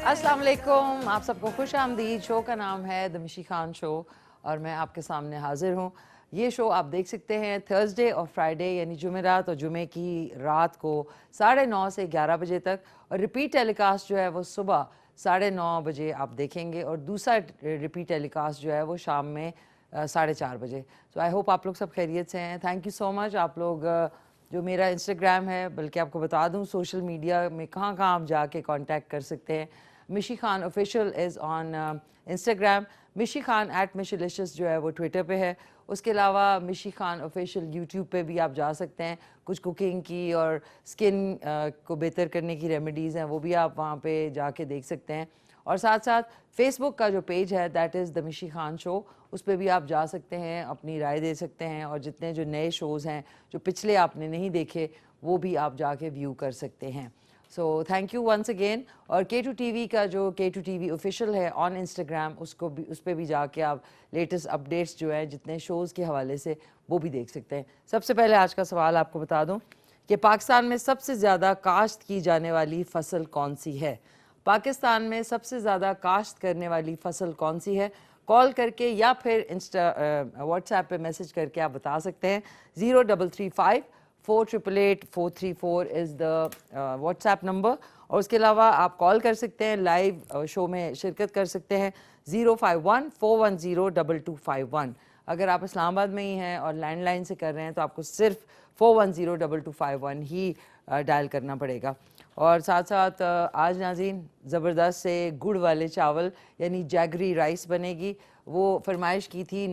अस्सलाम वालेकुम, आप सबको खुश आमदीद। शो का नाम है द मिशी खान शो और मैं आपके सामने हाजिर हूँ। ये शो आप देख सकते हैं थर्सडे और फ्राइडे यानी जुमेरात और जुमे की रात को 9:30 से 11 बजे तक, और रिपीट टेलीकास्ट जो है वो सुबह 9:30 बजे आप देखेंगे, और दूसरा रिपीट टेलीकास्ट जो है वो शाम में 4:30 बजे। तो आई होप आप लोग सब खैरियत से हैं। Thank you so much. आप लोग जो मेरा इंस्टाग्राम है, बल्कि आपको बता दूं सोशल मीडिया में कहाँ कहाँ आप जाके कांटेक्ट कर सकते हैं। मिशी Khan official is on Instagram, मिशी खान @मिशीलिशियस जो है वो ट्विटर पे है। उसके अलावा मिशी खान ऑफिशियल यूट्यूब पे भी आप जा सकते हैं। कुछ कुकिंग की और स्किन को बेहतर करने की रेमेडीज़ हैं, वो भी आप वहाँ पे जाके देख सकते हैं। और साथ साथ फेसबुक का जो पेज है दैट इज़ द मिशी खान शो, उस पर भी आप जा सकते हैं, अपनी राय दे सकते हैं, और जितने जो नए शोज़ हैं जो पिछले आपने नहीं देखे वो भी आप जाके व्यू कर सकते हैं। So thank you once again. और K2 TV का जो K2 TV ऑफिशियल है ऑन इंस्टाग्राम, उसको भी, उस पर भी जाके आप लेटेस्ट अपडेट्स जो है जितने शोज़ के हवाले से वो भी देख सकते हैं। सबसे पहले आज का सवाल आपको बता दूं कि पाकिस्तान में सबसे ज़्यादा काश्त की जाने वाली फसल कौन सी है। पाकिस्तान में सबसे ज़्यादा काश्त करने वाली फसल कौन सी है? कॉल करके या फिर व्हाट्सएप पे मैसेज करके आप बता सकते हैं। 0335 488 434 इज़ द व्हाट्सएप नंबर। और उसके अलावा आप कॉल कर सकते हैं, लाइव शो में शिरकत कर सकते हैं 051 410 2251। अगर आप इस्लामाबाद में ही हैं और लैंडलाइन से कर रहे हैं तो आपको सिर्फ 410 2251 ही डायल करना पड़ेगा। और साथ साथ आज नाज़रीन ज़बरदस्त से गुड़ वाले चावल यानी जैगरी राइस बनेगी। वो फरमाइश की थी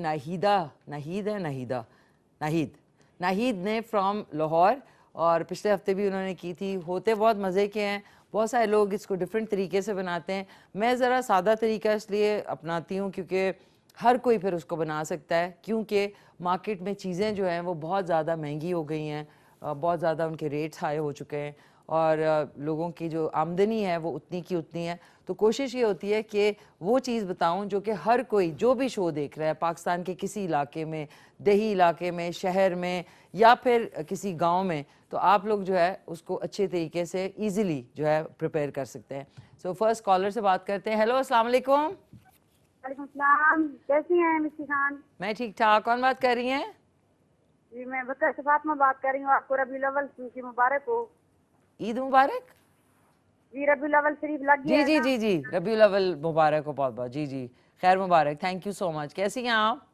नाहीद ने फ्रॉम लाहौर, और पिछले हफ्ते भी उन्होंने की थी। होते बहुत मज़े के हैं, बहुत सारे लोग इसको डिफरेंट तरीके से बनाते हैं। मैं ज़रा सादा तरीका इसलिए अपनाती हूँ क्योंकि हर कोई फिर उसको बना सकता है, क्योंकि मार्केट में चीज़ें जो हैं वो बहुत ज़्यादा महंगी हो गई हैं, बहुत ज़्यादा उनके रेट्स हाई हो चुके हैं, और लोगों की जो आमदनी है वो उतनी की उतनी है। तो कोशिश ये होती है कि वो चीज़ बताऊं जो कि हर कोई जो भी शो देख रहा है पाकिस्तान के किसी इलाके में, देही इलाके में, शहर में या फिर किसी गांव में, तो आप लोग जो है उसको अच्छे तरीके से इजीली जो है प्रिपेयर कर सकते हैं। सो फर्स्ट कॉलर से बात करते हैं। हेलो, अस्सलाम वालेकुम। वालेकुम सलाम, कैसी हैं मिस्टी खान? मैं ठीक ठाक। कौन बात कर रही हैं? जी मैं बकर से फातिमा बात कर रही हूँ। आपको रबीउल अव्वल की मुबारक हो। ईद मुबारक। जी रबीउल अव्वल शरीफ लग गया जी है जी ना। जी जी, रबीउल अव्वल मुबारक हो बहुत बहुत। जी जी, खैर मुबारक। Thank you so much. कैसी हैं आप?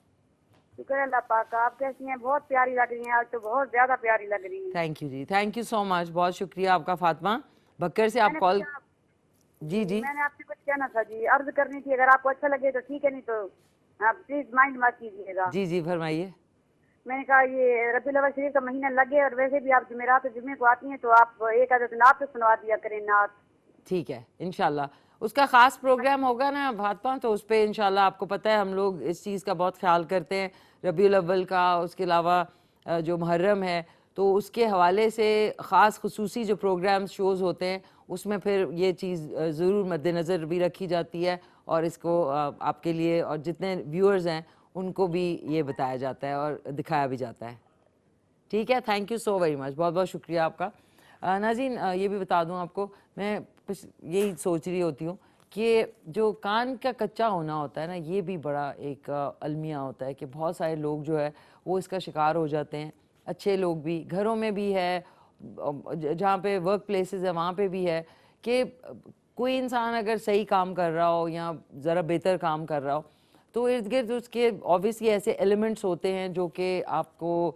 शुक्र अल्लाह पाक का। आप कैसी हैं? बहुत प्यारी लग रही हैं आज तो, बहुत ज्यादा प्यारी लग रही हैं। Thank you ji, thank you so much, बहुत शुक्रिया आपका। फातिमा बकर से आप मैंने कॉल। कुछ जी जी जी मैंने आपसे कुछ कहना था जी, अर्ज करनी थी। अगर आपको अच्छा लगे तो ठीक है, नहीं तो आप प्लीज माइंड मत कीजिएगा। जी जी, फरमाइए। मैंने कहा ये रबीउल अव्वल शरीफ का महीना लगे, और वैसे भी आप जुमेरात और जुम्मे को आती हैं तो आप एक आदत नात तो सुनवा दिया करें, नात। ठीक है, इंशाल्लाह उसका ख़ास प्रोग्राम होगा ना फातिमा, तो उस पर इंशाल्लाह, आपको पता है हम लोग इस चीज़ का बहुत ख्याल करते हैं रबीउल अव्वल का। उसके अलावा जो मुहर्रम है तो उसके हवाले से ख़ास खुसूसी जो प्रोग्राम शोज़ होते हैं उसमें फिर ये चीज़ ज़रूर मद्देनज़र भी रखी जाती है, और इसको आपके लिए और जितने व्यूअर्स हैं उनको भी ये बताया जाता है और दिखाया भी जाता है। ठीक है, thank you so very much, बहुत बहुत शुक्रिया आपका। नाज़रीन ये भी बता दूं आपको, मैं यही सोच रही होती हूँ कि जो कान का कच्चा होना होता है ना, ये भी बड़ा एक अलमिया होता है कि बहुत सारे लोग जो है वो इसका शिकार हो जाते हैं। अच्छे लोग भी, घरों में भी है, जहाँ पे वर्क प्लेसेस है वहाँ पे भी है कि कोई इंसान अगर सही काम कर रहा हो या ज़रा बेहतर काम कर रहा हो तो इर्द गिर्द उसके ऑब्वियसली ऐसे एलिमेंट्स होते हैं जो कि आपको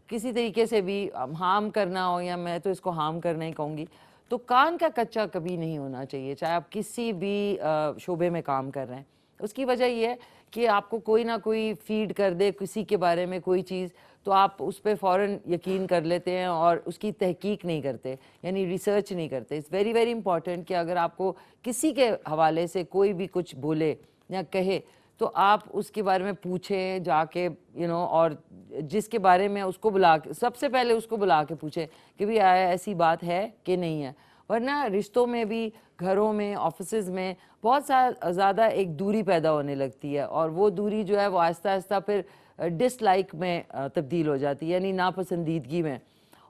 किसी तरीके से भी हार्म करना हो, या मैं तो इसको हार्म करना ही कहूँगी। तो कान का कच्चा कभी नहीं होना चाहिए, चाहे आप किसी भी शोबे में काम कर रहे हैं। उसकी वजह यह है कि आपको कोई ना कोई फीड कर दे किसी के बारे में कोई चीज़, तो आप उस पर फ़ौरन यकीन कर लेते हैं और उसकी तहकीक नहीं करते, यानी रिसर्च नहीं करते। इट्स वेरी वेरी इंपॉर्टेंट कि अगर आपको किसी के हवाले से कोई भी कुछ बोले या कहे तो आप उसके बारे में पूछें जाके, और जिसके बारे में उसको बुला के, सबसे पहले उसको बुला के पूछें कि भाई ऐसी बात है कि नहीं है। वरना रिश्तों में भी, घरों में, ऑफिसेज में बहुत ज़्यादा एक दूरी पैदा होने लगती है, और वो दूरी जो है वो आहिस्ता आहिस्ता फिर डिसलाइक में तब्दील हो जाती है, यानी नापसंदीदगी में।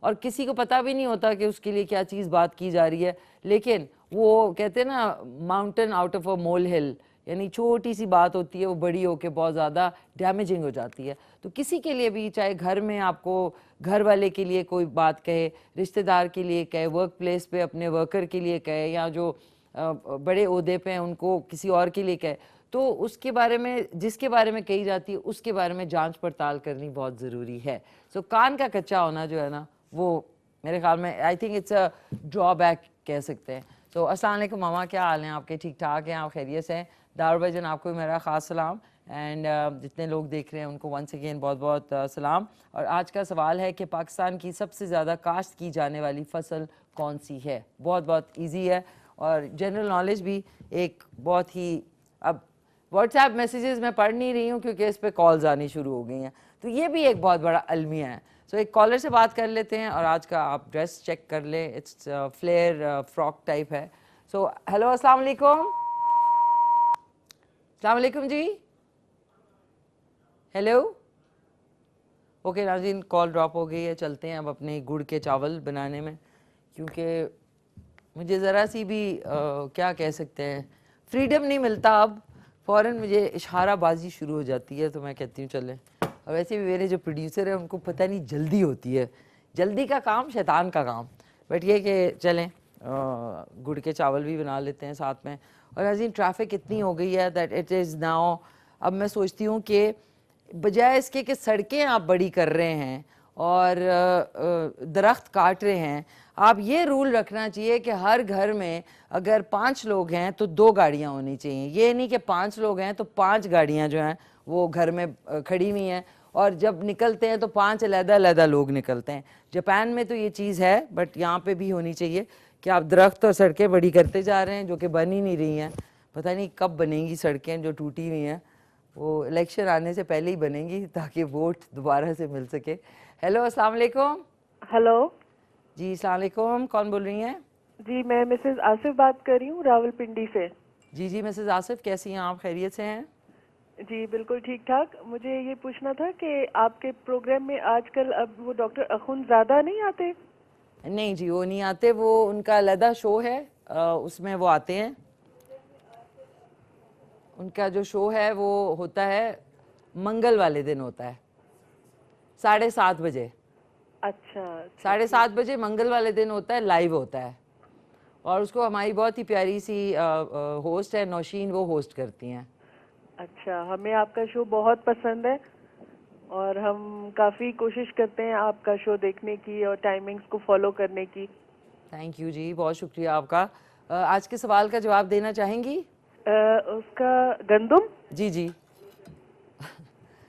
और किसी को पता भी नहीं होता कि उसके लिए क्या चीज़ बात की जा रही है, लेकिन वो कहते हैं ना माउंटेन आउट ऑफ अ मोल हिल, यानी छोटी सी बात होती है वो बड़ी होकर बहुत ज़्यादा डैमेजिंग हो जाती है। तो किसी के लिए भी, चाहे घर में आपको घर वाले के लिए कोई बात कहे, रिश्तेदार के लिए कहे, वर्क प्लेस पे अपने वर्कर के लिए कहे, या जो बड़े ओहदे पे हैं उनको किसी और के लिए कहे, तो उसके बारे में, जिसके बारे में कही जाती है उसके बारे में जांच पड़ताल करनी बहुत ज़रूरी है। सो कान का कच्चा होना जो है ना, वो मेरे ख्याल में I think it's a drawback कह सकते हैं। तो अस्सलाम वालेकुम मामा, क्या हाल हैं आपके? ठीक ठाक हैं आप? खैरियत से हैं? दार भाईजान आपको भी मेरा ख़ास सलाम, एंड जितने लोग देख रहे हैं उनको वंस अगेन बहुत बहुत सलाम। और आज का सवाल है कि पाकिस्तान की सबसे ज़्यादा काश्त की जाने वाली फसल कौन सी है? बहुत बहुत ईजी है और जनरल नॉलेज भी एक बहुत ही, अब व्हाट्सएप मैसेजेस मैं पढ़ नहीं रही हूँ क्योंकि इस पर कॉल्स आनी शुरू हो गई हैं, तो ये भी एक बहुत बड़ा अलमिया है। सो एक कॉलर से बात कर लेते हैं, और आज का आप ड्रेस चेक कर ले, इट्स फ्लेयर फ्रॉक टाइप है। सो हेलो, अस्सलाम वालेकुम। अस्सलाम वालेकुम जी, हेलो। ओके नाज़रीन, कॉल ड्रॉप हो गई है। चलते हैं अब अपने गुड़ के चावल बनाने में, क्योंकि मुझे ज़रा सी भी क्या कह सकते हैं, फ्रीडम नहीं मिलता। अब फ़ौरन मुझे इशाराबाजी शुरू हो जाती है, तो मैं कहती हूँ चलें। और वैसे भी मेरे जो प्रोड्यूसर हैं उनको पता नहीं जल्दी होती है, जल्दी का काम शैतान का काम, बट ये कि चलें गुड़ के चावल भी बना लेते हैं साथ में। और नाज़रीन, ट्रैफिक इतनी हो गई है दैट इट इज़ नाउ, अब मैं सोचती हूँ कि बजाय इसके कि सड़कें आप बड़ी कर रहे हैं और दरख्त काट रहे हैं, आप ये रूल रखना चाहिए कि हर घर में अगर 5 लोग हैं तो 2 गाड़ियाँ होनी चाहिए। ये नहीं कि 5 लोग हैं तो 5 गाड़ियाँ जो हैं वो घर में खड़ी हुई हैं, और जब निकलते हैं तो 5 अलग-अलग लोग निकलते हैं। जापान में तो ये चीज़ है, बट यहाँ पे भी होनी चाहिए कि आप दरख्त और सड़कें बड़ी करते जा रहे हैं जो कि बन ही नहीं रही हैं। पता नहीं कब बनेंगी सड़कें जो टूटी हुई हैं, वो इलेक्शन आने से पहले ही बनेंगी ताकि वोट दोबारा से मिल सके। हेलो, अस्सलाम वालेकुम। हेलो जी अस्सलाम वालेकुम, कौन बोल रही हैं? जी, मैं मिसेस आसिफ बात कर रही हूँ रावलपिंडी से। जी जी मिसेस आसिफ, कैसी हैं आप? खैरियत से हैं? जी बिल्कुल ठीक ठाक। मुझे ये पूछना था कि आपके प्रोग्राम में आजकल अब वो डॉक्टर अखुंज़ादा नहीं आते? नहीं जी, वो नहीं आते, वो उनका अलहदा शो है, उसमें वो आते हैं। उनका जो शो है वो होता है मंगल वाले दिन, होता है 7:30 बजे। अच्छा, 7:30 बजे मंगल वाले दिन होता है, लाइव होता है, और उसको हमारी बहुत ही प्यारी सी होस्ट है नौशीन, वो होस्ट करती हैं। अच्छा, हमें आपका शो बहुत पसंद है और हम काफ़ी कोशिश करते हैं आपका शो देखने की और टाइमिंग्स को फॉलो करने की। थैंक यू जी, बहुत शुक्रिया आपका। आज के सवाल का जवाब देना चाहेंगी? उसका गंदम? जी जी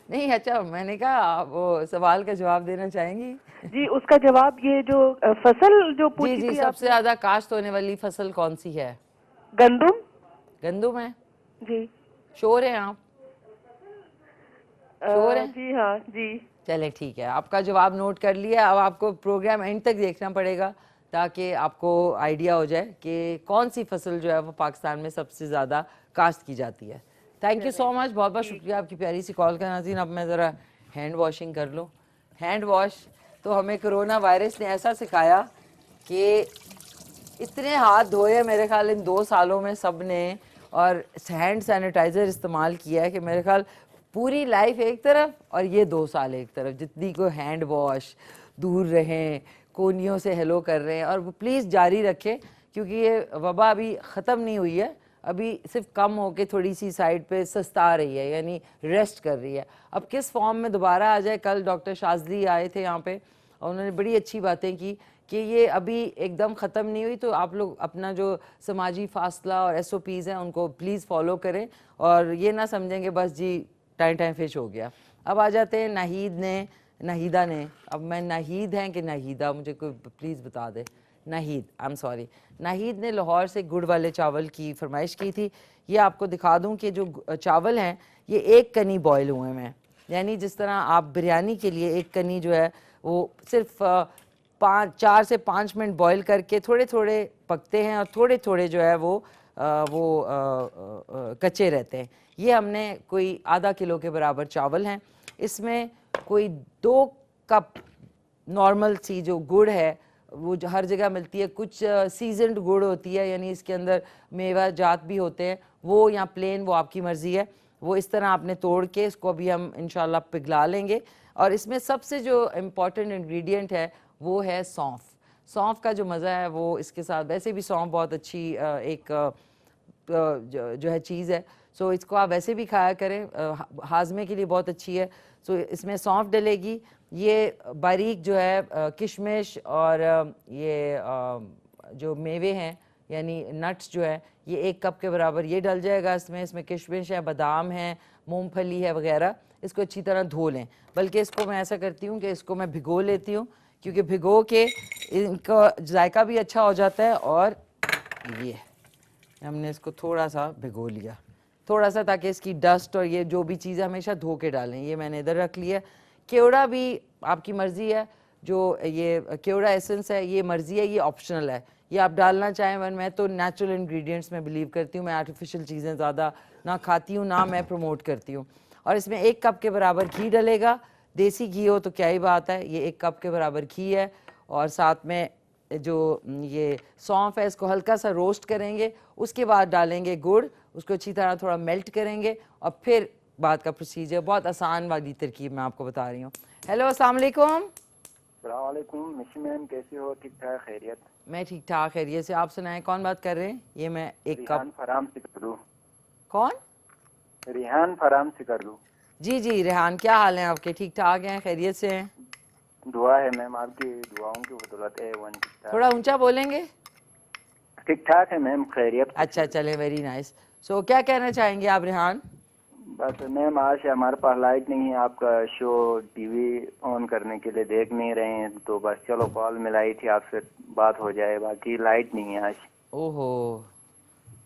नहीं, अच्छा मैंने कहा आप वो सवाल का जवाब देना चाहेंगी? जी, उसका जवाब ये जो फसल जो जी पूछी जी, थी सबसे आपने। ज़्यादा काश्त होने वाली फसल कौन सी है? गंदम। गंदम है। जी श्योर हैं आप? श्योर हैं? जी हाँ जी। चलें ठीक है, आपका जवाब नोट कर लिया। अब आपको प्रोग्राम एंड तक देखना पड़ेगा ताकि आपको आइडिया हो जाए कि कौन सी फसल जो है वो पाकिस्तान में सबसे ज़्यादा काश्त की जाती है। थैंक यू सो मच, बहुत बहुत शुक्रिया आपकी प्यारी सी कॉल का। नाज़रीन, अब मैं ज़रा हैंड वॉशिंग कर लूँ। हैंड वॉश तो हमें कोरोना वायरस ने ऐसा सिखाया कि इतने हाथ धोए मेरे ख्याल इन 2 सालों में सब ने, और हैंड सैनिटाइज़र इस्तेमाल किया है कि मेरे ख्याल पूरी लाइफ एक तरफ और ये 2 साल एक तरफ, जितनी को हैंड वॉश, दूर रहें, कोनियों से हेलो कर रहे हैं, और वो प्लीज़ जारी रखें क्योंकि ये वबा अभी ख़त्म नहीं हुई है, अभी सिर्फ कम होके थोड़ी सी साइड पे सस्ता रही है, यानी रेस्ट कर रही है। अब किस फॉर्म में दोबारा आ जाए, कल डॉक्टर शाज़ली आए थे यहाँ पे और उन्होंने बड़ी अच्छी बातें की कि ये अभी एकदम ख़त्म नहीं हुई, तो आप लोग अपना जो समाजी फासला और SOPs हैं उनको प्लीज़ फॉलो करें, और ये ना समझेंगे बस जी टाइम फिश हो गया। अब आ जाते हैं नाहिदा ने, अब मैं नाहिद हैं कि नाहिदा, मुझे कोई प्लीज़ बता दे। Nahid, I am sorry. Nahid ने लाहौर से गुड़ वाले चावल की फरमाइश की थी। ये आपको दिखा दूं कि जो चावल हैं ये 1 कनी बॉयल हुए हैं, यानी जिस तरह आप बिरयानी के लिए 1 कनी जो है वो सिर्फ 4 से 5 मिनट बॉयल करके थोड़े थोड़े पकते हैं और थोड़े थोड़े जो है वो कच्चे रहते हैं। ये हमने कोई आधा किलो के बराबर चावल हैं, इसमें कोई 2 कप नॉर्मल सी जो गुड़ है वो जो हर जगह मिलती है, कुछ सीजनड गुड़ होती है, यानी इसके अंदर मेवा जात भी होते हैं, वो या प्लेन, वो आपकी मर्ज़ी है। वो इस तरह आपने तोड़ के इसको अभी हम इंशाल्लाह पिघला लेंगे। और इसमें सबसे जो इम्पॉर्टेंट इंग्रेडिएंट है वो है सौंफ। सौंफ का जो मज़ा है वो इसके साथ, वैसे भी सौंफ बहुत अच्छी एक जो है चीज़ है। सो इसको आप वैसे भी खाया करें, हाजमे के लिए बहुत अच्छी है। सो इसमें सौंफ डलेगी, ये बारीक जो है किशमिश और ये जो मेवे हैं यानी नट्स जो है, ये 1 कप के बराबर ये डल जाएगा इसमें। इसमें किशमिश है, बादाम है, मूंगफली है वगैरह। इसको अच्छी तरह धो लें, बल्कि इसको मैं ऐसा करती हूँ कि इसको मैं भिगो लेती हूँ, क्योंकि भिगो के इनका जायका भी अच्छा हो जाता है। और ये हमने इसको थोड़ा सा भिगो लिया, थोड़ा सा, ताकि इसकी डस्ट और ये जो भी चीज़ें हमेशा धो के डालें। ये मैंने इधर रख लिया। केवड़ा भी आपकी मर्ज़ी है, जो ये केवड़ा एसेंस है ये मर्ज़ी है, ये ऑप्शनल है, ये आप डालना चाहें। वन मैं तो नेचुरल इंग्रेडिएंट्स में बिलीव करती हूँ, मैं आर्टिफिशियल चीज़ें ज़्यादा ना खाती हूँ, ना मैं प्रमोट करती हूँ। और इसमें 1 कप के बराबर घी डलेगा, देसी घी हो तो क्या ही बात है। ये 1 कप के बराबर घी है, और साथ में जो ये सौंफ है इसको हल्का सा रोस्ट करेंगे, उसके बाद डालेंगे गुड़, उसको अच्छी तरह थोड़ा मेल्ट करेंगे, और फिर बाद का प्रोसीजर। बहुत आसान वाली तरकीब मैं आपको बता रही हूँ। हेलो, अस्सलाम वालेकुम। अस्सलाम वालेकुम मिशी मैम, कैसी हो? ठीक ठाक, खैरियत? मैं ठीक ठाक, खैरियत से। आप सुनाएं, कौन बात कर रहे हैं? ये मैं 1 रिहान कप। फराम से कर लूँ? कौन? रिहान फराम से कर लूँ? जी जी रेहान, क्या हाल है आपके? ठीक ठाक हैं, खैरियत से हैं? दुआ है मैम, आपकी दुआओं की बदौलत है। वन थोड़ा ऊंचा बोलेंगे? ठीक ठाक है मैम, खैरियत। अच्छा, चले, वेरी नाइस। सो क्या कहना चाहेंगे आप रेहान? बस मैम, आज से हमारे पास लाइट नहीं है, आपका शो टीवी ऑन करने के लिए देख नहीं रहे हैं, तो बस चलो कॉल मिलाई थी, आपसे बात हो जाए। बाकी लाइट नहीं है आज। ओहो,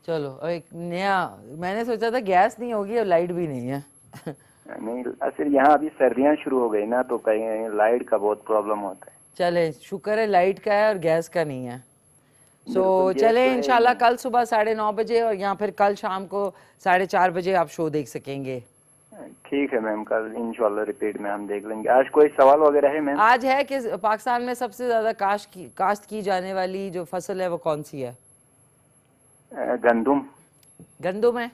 चलो, और एक नया, मैंने सोचा था गैस नहीं होगी और लाइट भी नहीं है। नहीं, असल यहाँ अभी सर्दियाँ शुरू हो गई ना, तो कहीं लाइट का बहुत प्रॉब्लम होता है। चले, शुक्र है लाइट का है और गैस का नहीं है। सो बिल्कुल, गैस चले तो है ही इंशाल्लाह नहीं। कल सुबह 9:30 बजे, और या फिर कल शाम को 4:30 बजे आप शो देख सकेंगे। ठीक है मैम, कल इंशाल्लाह रिपीट में हम देख लेंगे। आज कोई सवाल वगैरह है मैम? आज है कि पाकिस्तान में सबसे ज़्यादा काश्त की जाने वाली जो फसल है वो कौन सी है? गंदुम। गंदुम है?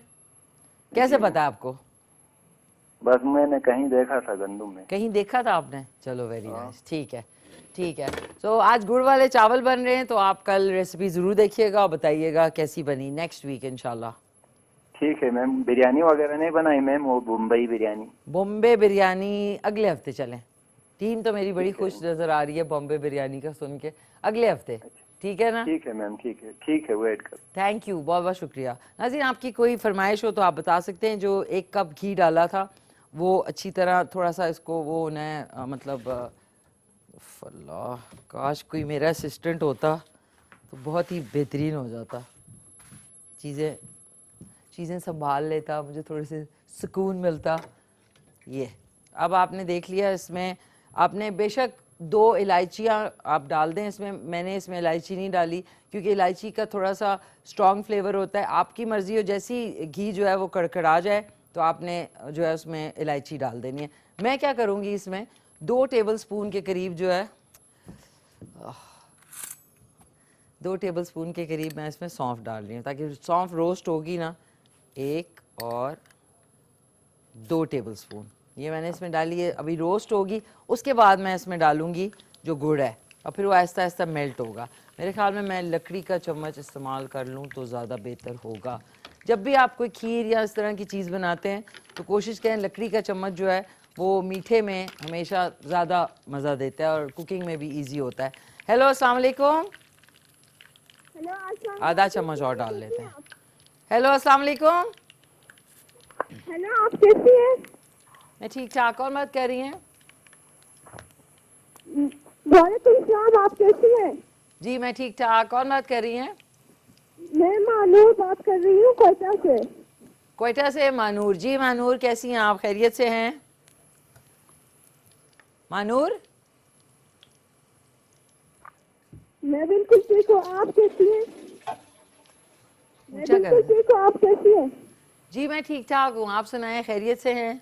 कैसे पता है आपको? बस मैंने कहीं देखा था गंदुम में। कहीं देखा था आपने? चलो, वेरी नाइस, ठीक है, ठीक है। सो आज गुड़ वाले चावल बन रहे हैं, तो आप कल रेसिपी ज़रूर देखिएगा और बताइएगा कैसी बनी, नेक्स्ट वीक इंशाल्लाह। ठीक है मैम। बिरयानी वगैरह नहीं बनाई मैम, वो मुंबई बिरयानी? बॉम्बे बिरयानी अगले हफ्ते चलें। टीम तो मेरी बड़ी ठीक है। खुश नज़र आ रही है बॉम्बे बिरयानी का सुन के। अगले हफ्ते, ठीक है ना? ठीक है मैम, ठीक है, वेट कर। थैंक यू, बहुत बहुत शुक्रिया। नाज़रीन, आपकी कोई फरमाइश हो तो आप बता सकते हैं। जो 1 कप घी डाला था वो अच्छी तरह थोड़ा सा इसको वो होना है, मतलब अल्लाह, काश कोई मेरा असिस्टेंट होता तो बहुत ही बेहतरीन हो जाता, चीज़ें संभाल लेता, मुझे थोड़े से सुकून मिलता। ये अब आपने देख लिया, इसमें आपने बेशक 2 इलायचियाँ आप डाल दें इसमें। मैंने इसमें इलायची नहीं डाली, क्योंकि इलायची का थोड़ा सा स्ट्रॉन्ग फ्लेवर होता है। आपकी मर्ज़ी हो, जैसी घी जो है वो कड़कड़ा जाए तो आपने जो है उसमें इलायची डाल देनी है। मैं क्या करूँगी, इसमें 2 टेबलस्पून के करीब जो है 2 टेबलस्पून के करीब मैं इसमें सौंफ डाल रही हूँ, ताकि सौंफ रोस्ट होगी ना। 1 और 2 टेबलस्पून ये मैंने इसमें डाली है, अभी रोस्ट होगी। उसके बाद मैं इसमें डालूंगी जो गुड़ है, और फिर वो आहिस्ता आहिस्ता मेल्ट होगा। मेरे ख्याल में मैं लकड़ी का चम्मच इस्तेमाल कर लूँ तो ज़्यादा बेहतर होगा। जब भी आप कोई खीर या इस तरह की चीज़ बनाते हैं तो कोशिश करें लकड़ी का चम्मच जो है वो मीठे में हमेशा ज़्यादा मज़ा देता है और कुकिंग में भी ईजी होता है। हेलो, अस्सलाम वालेकुम। आधा चम्मच और डाल लेते हैं। हेलो, अस्सलाम वालेकुम। हेलो, आप कैसी हैं? मैं ठीक ठाक, कौन बात कर रही हैं? वालेकुम सलाम, आप कैसी हैं? जी मैं ठीक ठाक, कौन बात कर रही हैं? मैं मानूर बात कर रही हूँ, कोयटा से। कोयटा से मानूर जी। मानूर, कैसी हैं आप? खैरियत से हैं मानूर? मैं बिल्कुल ठीक हूँ, आप कैसी हैं? मैं ऊंचा बिल्कुल कर। ठीक हूँ, आप कैसी हैं? जी मैं ठीक ठाक हूँ, आप सुनाएं, खैरियत से हैं?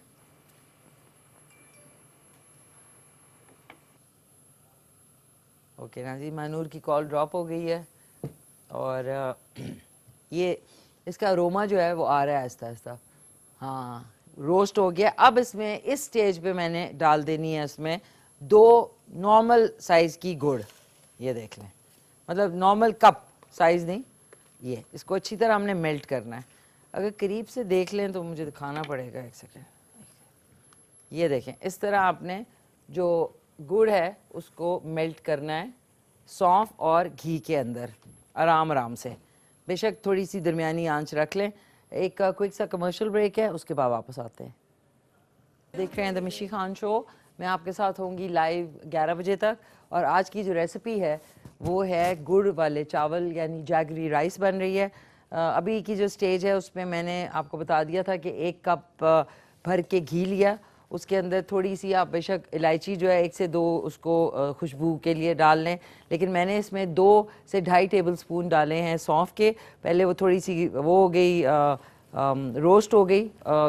ओके ना जी, मानूर की कॉल ड्रॉप हो गई है और ये इसका अरोमा जो है वो आ रहा है आहिस्ता आहिस्ता। हाँ, रोस्ट हो गया। अब इसमें इस स्टेज पे मैंने डाल देनी है इसमें 2 नॉर्मल साइज़ की गुड़। ये देख लें, मतलब नॉर्मल कप साइज़ नहीं, ये इसको अच्छी तरह हमने मेल्ट करना है। अगर करीब से देख लें तो मुझे दिखाना पड़ेगा, एक सेकेंड। ये देखें, इस तरह आपने जो गुड़ है उसको मेल्ट करना है सौंफ और घी के अंदर, आराम आराम से। बेशक थोड़ी सी दरमियानी आंच रख लें। एक क्विक सा कमर्शियल ब्रेक है, उसके बाद वापस आते हैं। देख रहे हैं द मिशी खान शो। मैं आपके साथ होंगी लाइव 11 बजे तक और आज की जो रेसिपी है वो है गुड़ वाले चावल यानी जैगरी राइस बन रही है। अभी की जो स्टेज है उसमें मैंने आपको बता दिया था कि 1 कप भर के घी लिया, उसके अंदर थोड़ी सी आप बेशक इलायची जो है 1 से 2 उसको खुशबू के लिए डाल लें, लेकिन मैंने इसमें 2 से 2.5 टेबल स्पून डाले हैं सौंफ के। पहले वो थोड़ी सी वो हो गई रोस्ट हो गई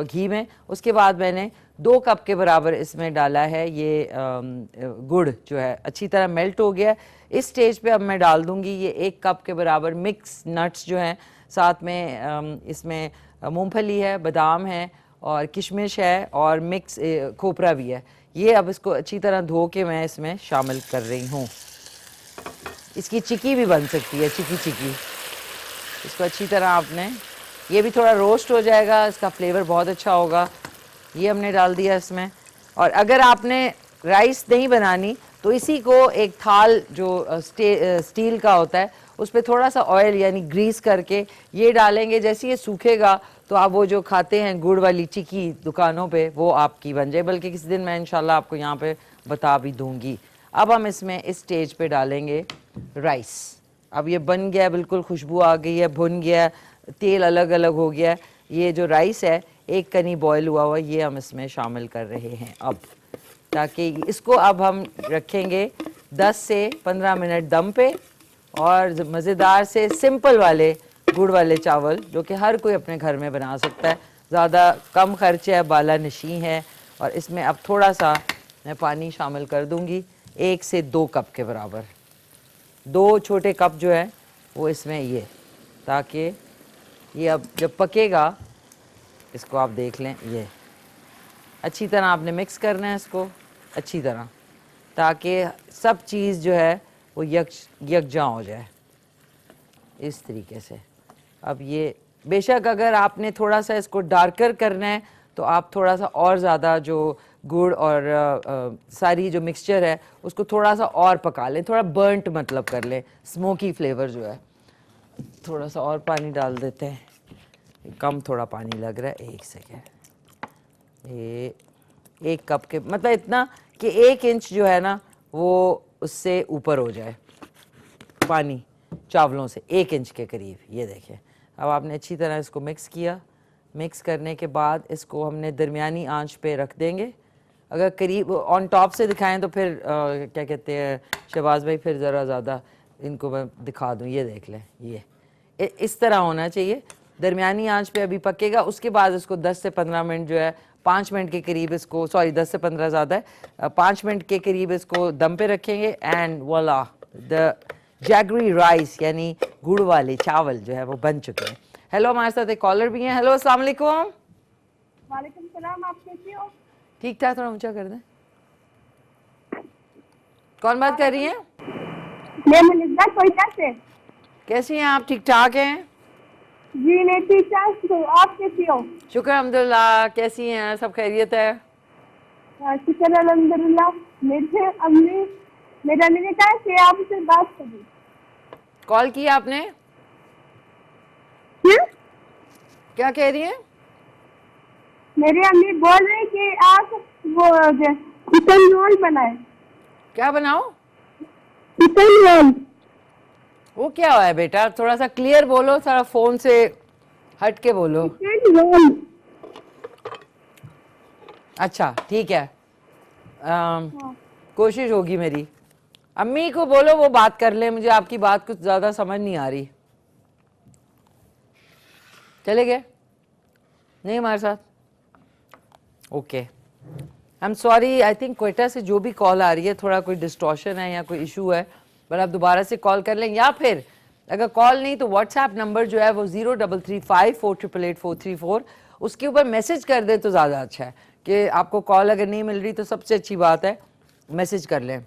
घी में। उसके बाद मैंने 2 कप के बराबर इसमें डाला है ये गुड़ जो है अच्छी तरह मेल्ट हो गया। इस स्टेज पे अब मैं डाल दूंगी ये 1 कप के बराबर मिक्स नट्स जो हैं, साथ में इसमें मूंगफली है, बादाम है और किशमिश है और मिक्स खोपरा भी है। ये अब इसको अच्छी तरह धो के मैं इसमें शामिल कर रही हूँ। इसकी चिक्की भी बन सकती है, चिक्की चिक्की। इसको अच्छी तरह आपने, ये भी थोड़ा रोस्ट हो जाएगा, इसका फ्लेवर बहुत अच्छा होगा। ये हमने डाल दिया इसमें। और अगर आपने राइस नहीं बनानी तो इसी को एक थाल जो स्टील का होता है उस पर थोड़ा सा ऑयल यानी ग्रीस करके ये डालेंगे। जैसे ये सूखेगा तो आप वो जो खाते हैं गुड़ वाली चिक्की दुकानों पे वो आपकी बन जाए। बल्कि किसी दिन मैं इंशाल्लाह आपको यहाँ पे बता भी दूंगी। अब हम इसमें इस स्टेज पे डालेंगे राइस। अब ये बन गया, बिल्कुल खुशबू आ गई है, भुन गया, तेल अलग अलग हो गया। ये जो राइस है 1 कनी बॉयल हुआ हुआ, ये हम इसमें शामिल कर रहे हैं अब, ताकि इसको अब हम रखेंगे 10 से 15 मिनट दम पे। और मज़ेदार से सिंपल वाले गुड़ वाले चावल जो कि हर कोई अपने घर में बना सकता है, ज़्यादा कम खर्चे है, बाला नशी है। और इसमें अब थोड़ा सा मैं पानी शामिल कर दूंगी, 1 से 2 कप के बराबर। 2 छोटे कप जो है वो इसमें ये, ताकि ये अब जब पकेगा इसको आप देख लें, ये अच्छी तरह आपने मिक्स करना है इसको अच्छी तरह, ताकि सब चीज़ जो है वो यकजा हो जाए इस तरीके से। अब ये बेशक अगर आपने थोड़ा सा इसको डार्कर करना है तो आप थोड़ा सा और ज़्यादा जो गुड़ और सारी जो मिक्सचर है उसको थोड़ा सा और पका लें, थोड़ा बर्नट मतलब कर लें, स्मोकी फ्लेवर जो है। थोड़ा सा और पानी डाल देते हैं, कम थोड़ा पानी लग रहा है। 1 सेकेंड, ये 1 कप के मतलब इतना कि 1 इंच जो है ना वो उससे ऊपर हो जाए पानी चावलों से, 1 इंच के करीब। ये देखें, अब आपने अच्छी तरह इसको मिक्स किया। मिक्स करने के बाद इसको हमने दरमियानी आंच पे रख देंगे। अगर करीब ऑन टॉप से दिखाएं तो फिर क्या कहते हैं शहबाज भाई, फिर ज़रा ज़्यादा इनको मैं दिखा दूँ। ये देख लें, ये इस तरह होना चाहिए। दरमियानी आंच पे अभी पकेगा। उसके बाद इसको 10 से 15 मिनट जो है, 5 मिनट के करीब इसको, सॉरी 10 से 15 ज़्यादा है, 5 मिनट के करीब इसको दम पे रखेंगे। एंड वोला द जैगरी राइस यानी गुड़ वाले चावल जो है वो बन चुके हैं। हेलो, हमारे साथ एक कॉलर भी हैं। हेलो, अस्सलाम वालेकुम। वालेकुम सलाम, आप कैसी हो? ठीक ठाक, थोड़ा ऊंचा कर दें। कौन बात कर रही हैं? मैं मनिजा कोयटा से। कैसी हैं आप? ठीक ठाक हैं? जी मैं ठीक ठाक हूँ, आप कैसी हो? शुक्र अल्हम्दुलिल्लाह। कैसी हैं? सब खैरियत है? शुक्र अल्हम्दुलिल्लाह। मेरा मैंने कहा कि आपसे बात करूँ। कॉल किया आपने? क्या कह रही हैं? मेरे अम्मी बोल रहे कि आप वो चिकन रोल बनाए। क्या बनाओ? Chicken roll. वो क्या हुआ है बेटा? थोड़ा सा क्लियर बोलो, थोड़ा फोन से हट के बोलो। Chicken roll. अच्छा ठीक है, कोशिश होगी मेरी। अम्मी को बोलो वो बात कर ले, मुझे आपकी बात कुछ ज़्यादा समझ नहीं आ रही। चले गए? नहीं हमारे साथ? Okay, I am sorry. I think Quetta से जो भी कॉल आ रही है थोड़ा कोई डिस्टॉर्शन है या कोई इशू है, पर आप दोबारा से कॉल कर लें, या फिर अगर कॉल नहीं तो व्हाट्सएप नंबर जो है वो 0335488434, उसके ऊपर मैसेज कर दें तो ज़्यादा अच्छा है कि आपको कॉल अगर नहीं मिल रही तो सबसे अच्छी बात है मैसेज कर लें।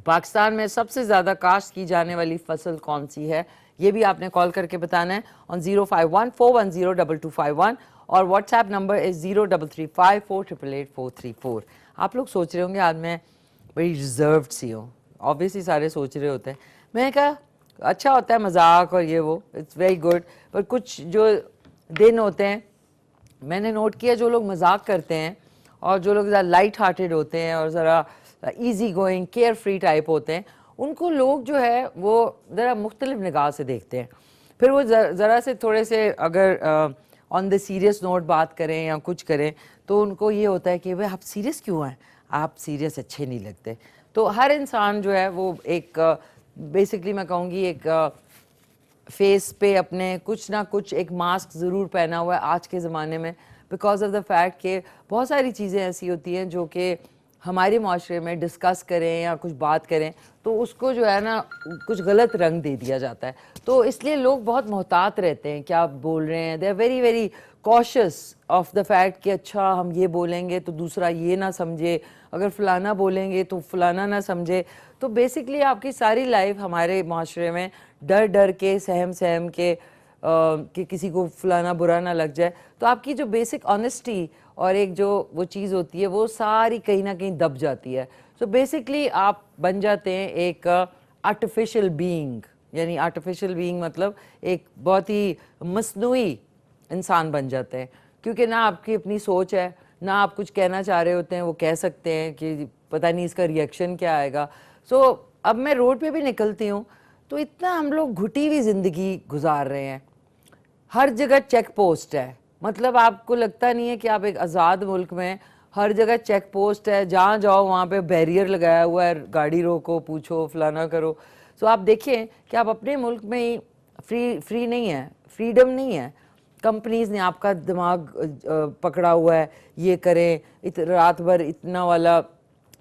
पाकिस्तान में सबसे ज़्यादा काश्त की जाने वाली फसल कौन सी है, ये भी आपने कॉल करके बताना है ऑन 0514102251 और व्हाट्सएप नंबर इज़ 0335488434। आप लोग सोच रहे होंगे आज मैं बड़ी रिजर्व्ड सी हूँ, ऑब्वियसली सारे सोच रहे होते हैं। मैंने कहा अच्छा होता है मजाक और ये वो, इट्स वेरी गुड, पर कुछ जो दिन होते हैं मैंने नोट किया, जो लोग मजाक करते हैं और जो लोग ज़रा लाइट हार्टेड होते हैं और ज़रा easy going care free type होते हैं, उनको लोग जो है वो ज़रा मुख्तलिफ निगाह से देखते हैं। फिर वो ज़रा से थोड़े से अगर ऑन द सीरियस नोट बात करें या कुछ करें तो उनको ये होता है कि भाई आप सीरियस क्यों हैं, आप सीरियस अच्छे नहीं लगते। तो हर इंसान जो है वो एक बेसिकली मैं कहूँगी एक फेस पे अपने कुछ ना कुछ एक मास्क ज़रूर पहना हुआ है आज के ज़माने में, बिकॉज ऑफ द फैक्ट कि बहुत सारी चीज़ें ऐसी होती हैं जो कि हमारे माशरे में डिस्कस करें या कुछ बात करें तो उसको जो है ना कुछ गलत रंग दे दिया जाता है। तो इसलिए लोग बहुत मोहतात रहते हैं क्या बोल रहे हैं, they are very very cautious of the fact कि अच्छा हम ये बोलेंगे तो दूसरा ये ना समझे, अगर फलाना बोलेंगे तो फलाना ना समझे। तो बेसिकली आपकी सारी लाइफ हमारे माशरे में डर डर के सहम सहम के कि किसी को फलाना बुरा ना लग जाए, तो आपकी जो बेसिक ऑनेस्टी और एक जो वो चीज़ होती है वो सारी कहीं ना कहीं दब जाती है। सो बेसिकली आप बन जाते हैं एक आर्टिफिशियल बीइंग, यानी आर्टिफिशियल बीइंग मतलब एक बहुत ही मसनूई इंसान बन जाते हैं, क्योंकि ना आपकी अपनी सोच है, ना आप कुछ कहना चाह रहे होते हैं वो कह सकते हैं कि पता नहीं इसका रिएक्शन क्या आएगा। सो अब मैं रोड पे भी निकलती हूँ तो इतना हम लोग घुटी हुई ज़िंदगी गुजार रहे हैं, हर जगह चेक पोस्ट है, मतलब आपको लगता नहीं है कि आप एक आज़ाद मुल्क में, हर जगह चेक पोस्ट है, जहाँ जाओ वहाँ पे बैरियर लगाया हुआ है, गाड़ी रोको, पूछो, फलाना करो। सो आप देखिए कि आप अपने मुल्क में ही फ्री नहीं है, फ्रीडम नहीं है, कंपनीज ने आपका दिमाग पकड़ा हुआ है, ये करें रात भर इतना वाला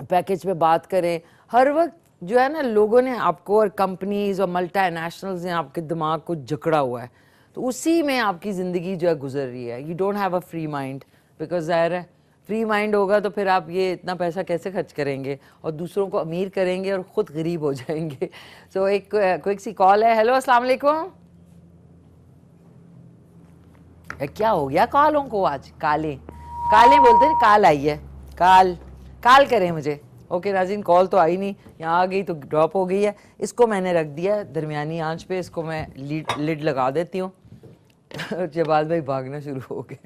पैकेज पे बात करें, हर वक्त जो है ना लोगों ने आपको और कंपनीज और मल्टीनेशनल्स ने आपके दिमाग को जकड़ा हुआ है, तो उसी में आपकी ज़िंदगी जो है गुजर रही है। You don't have a free mind, because ज़ाहिर है फ्री माइंड होगा तो फिर आप ये इतना पैसा कैसे खर्च करेंगे और दूसरों को अमीर करेंगे और ख़ुद गरीब हो जाएंगे। सो एक क्विक सी कॉल है। हेलो अस्सलाम वालेकुम। क्या हो गया कालों को आज, काले काले बोलते हैं, काल आई है, काल करें मुझे। ओके नाज़रीन, कॉल तो आई नहीं, यहाँ आ गई तो ड्रॉप हो गई है। इसको मैंने रख दिया दरमियानी आंच पे, इसको मैं लिड लगा देती हूँ। जबाद भाई भागना शुरू हो गए।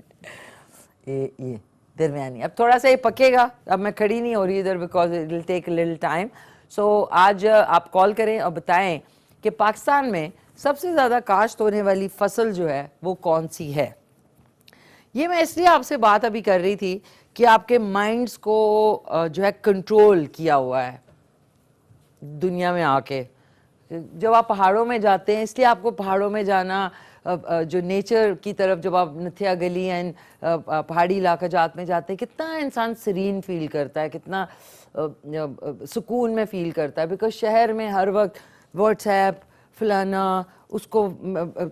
ये दरमियानी, अब थोड़ा सा ये पकेगा, अब मैं खड़ी नहीं हो रही इधर because it will take a little time. So आज आप कॉल करें और बताएं कि पाकिस्तान में सबसे ज़्यादा काश्त होने वाली फसल जो है वो कौन सी है। ये मैं इसलिए आपसे बात अभी कर रही थी कि आपके माइंड्स को जो है कंट्रोल किया हुआ है दुनिया में आके। जब आप पहाड़ों में जाते हैं, इसलिए आपको पहाड़ों में जाना, जो नेचर की तरफ जब आप नथिया गली एंड पहाड़ी इलाका जात में जाते हैं, कितना इंसान सीरीन फील करता है, कितना सुकून में फील करता है। बिकॉज शहर में हर वक्त व्हाट्सएप फलाना, उसको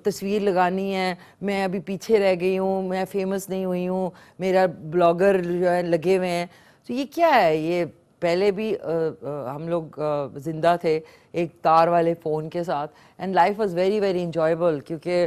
तस्वीर लगानी है, मैं अभी पीछे रह गई हूँ, मैं फेमस नहीं हुई हूँ, मेरा ब्लॉगर जो है लगे हुए हैं। तो ये क्या है, ये पहले भी हम लोग ज़िंदा थे एक तार वाले फ़ोन के साथ, and life was very very enjoyable, क्योंकि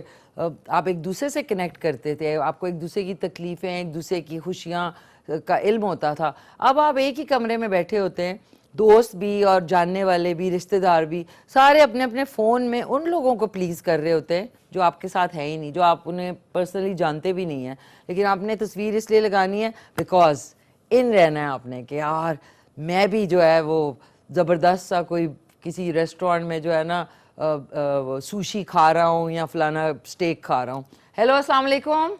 आप एक दूसरे से कनेक्ट करते थे, आपको एक दूसरे की तकलीफ़ें, एक दूसरे की खुशियाँ का इल्म होता था। अब आप एक ही कमरे में बैठे होते हैं, दोस्त भी और जानने वाले भी, रिश्तेदार भी, सारे अपने अपने फ़ोन में उन लोगों को प्लीज़ कर रहे होते हैं जो आपके साथ है ही नहीं, जो आप उन्हें पर्सनली जानते भी नहीं हैं, लेकिन आपने तस्वीर इसलिए लगानी है बिकॉज इन रहना है आपने कि यार मैं भी जो है वो ज़बरदस्त सा कोई किसी रेस्टोरेंट में जो है ना सुशी खा रहा हूँ या फलाना स्टेक खा रहा हूँ। हेलो अस्सलाम वालेकुम।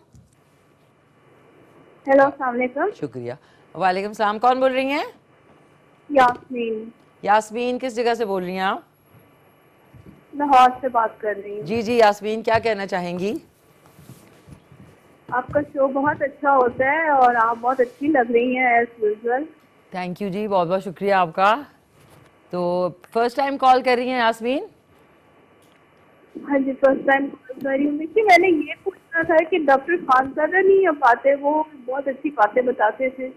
हेलो अस्सलाम वालेकुम। शुक्रिया। वालेकुम सलाम, कौन बोल रही हैं? यास्मीन। यास्मीन, किस जगह से बोल रही हैं आप? लाहौर से बात कर रही हूँ। जी जी यास्मीन, क्या कहना चाहेंगी? आपका शो बहुत अच्छा होता है और आप बहुत अच्छी लग रही हैं एज यूजुअल। थैंक यू जी, बहुत बहुत शुक्रिया आपका। तो फर्स्ट टाइम कॉल कर रही हैं यास्मीन? हाँ जी, फर्स्ट टाइम कॉल कर रही हूँ। देखिए, मैंने ये पूछना था कि डॉक्टर खानज़ादा नहीं आ पाते, वो बहुत अच्छी बातें बताते थे।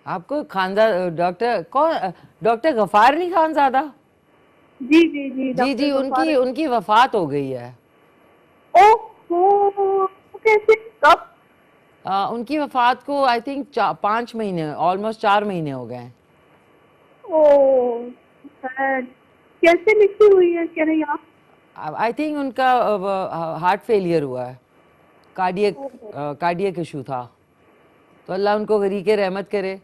आपको खानज़ादा डॉक्टर कौन? डॉक्टर गफ़ार अली खानज़ादा? जी जी जी, जी डॉक्टर जी, उनकी गफ्फार। उनकी वफ़ात हो गई है। ओहो, कैसे, कब? उनकी वफ़ात को आई थिंक 5 महीने, ऑलमोस्ट 4 महीने हो गए हैं। ओ सैड। कैसे लिखी हुई है, कह रही आप? आई थिंक उनका हार्ट फेलियर हुआ है, कार्डियक इशू था। तो अल्लाह उनको गरीक़े रहमत करे।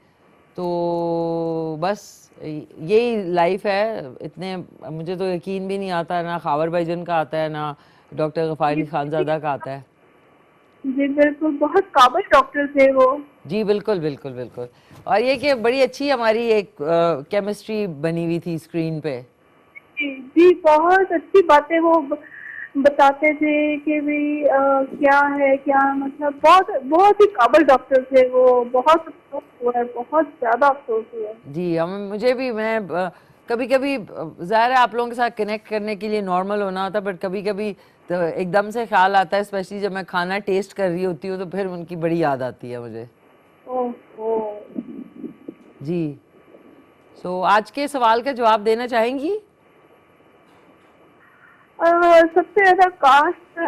तो बस यही लाइफ है। इतने मुझे तो यकीन भी नहीं आता, ना खावर भाईजान का आता है, ना डॉक्टर गफ़ार अली खानज़ादा का आता है। जी बिल्कुल, बहुत काबिल डॉक्टर थे वो। जी बिल्कुल बिल्कुल बिल्कुल। और ये कि बड़ी अच्छी हमारी एक केमिस्ट्री बनी हुई थी स्क्रीन पे। जी जी, बहुत अच्छी बातें वो बताते थे कि भाई क्या है क्या, मतलब बहुत बहुत ही काबिल डॉक्टर थे वो। बहुत अफसोस हुआ है, बहुत ज़्यादा अफसोस हुआ है। जी, हम मुझे भी, मैं कभी कभी ज़ाहिर है आप लोगों के साथ कनेक्ट करने के लिए नॉर्मल होना होता है, बट कभी कभी तो एकदम से ख्याल आता है, स्पेशली जब मैं खाना टेस्ट कर रही होती हूँ तो फिर उनकी बड़ी याद आती है मुझे। ओहो। जी। सो आज के सवाल का जवाब देना चाहेंगी? सबसे ज्यादा कास्ट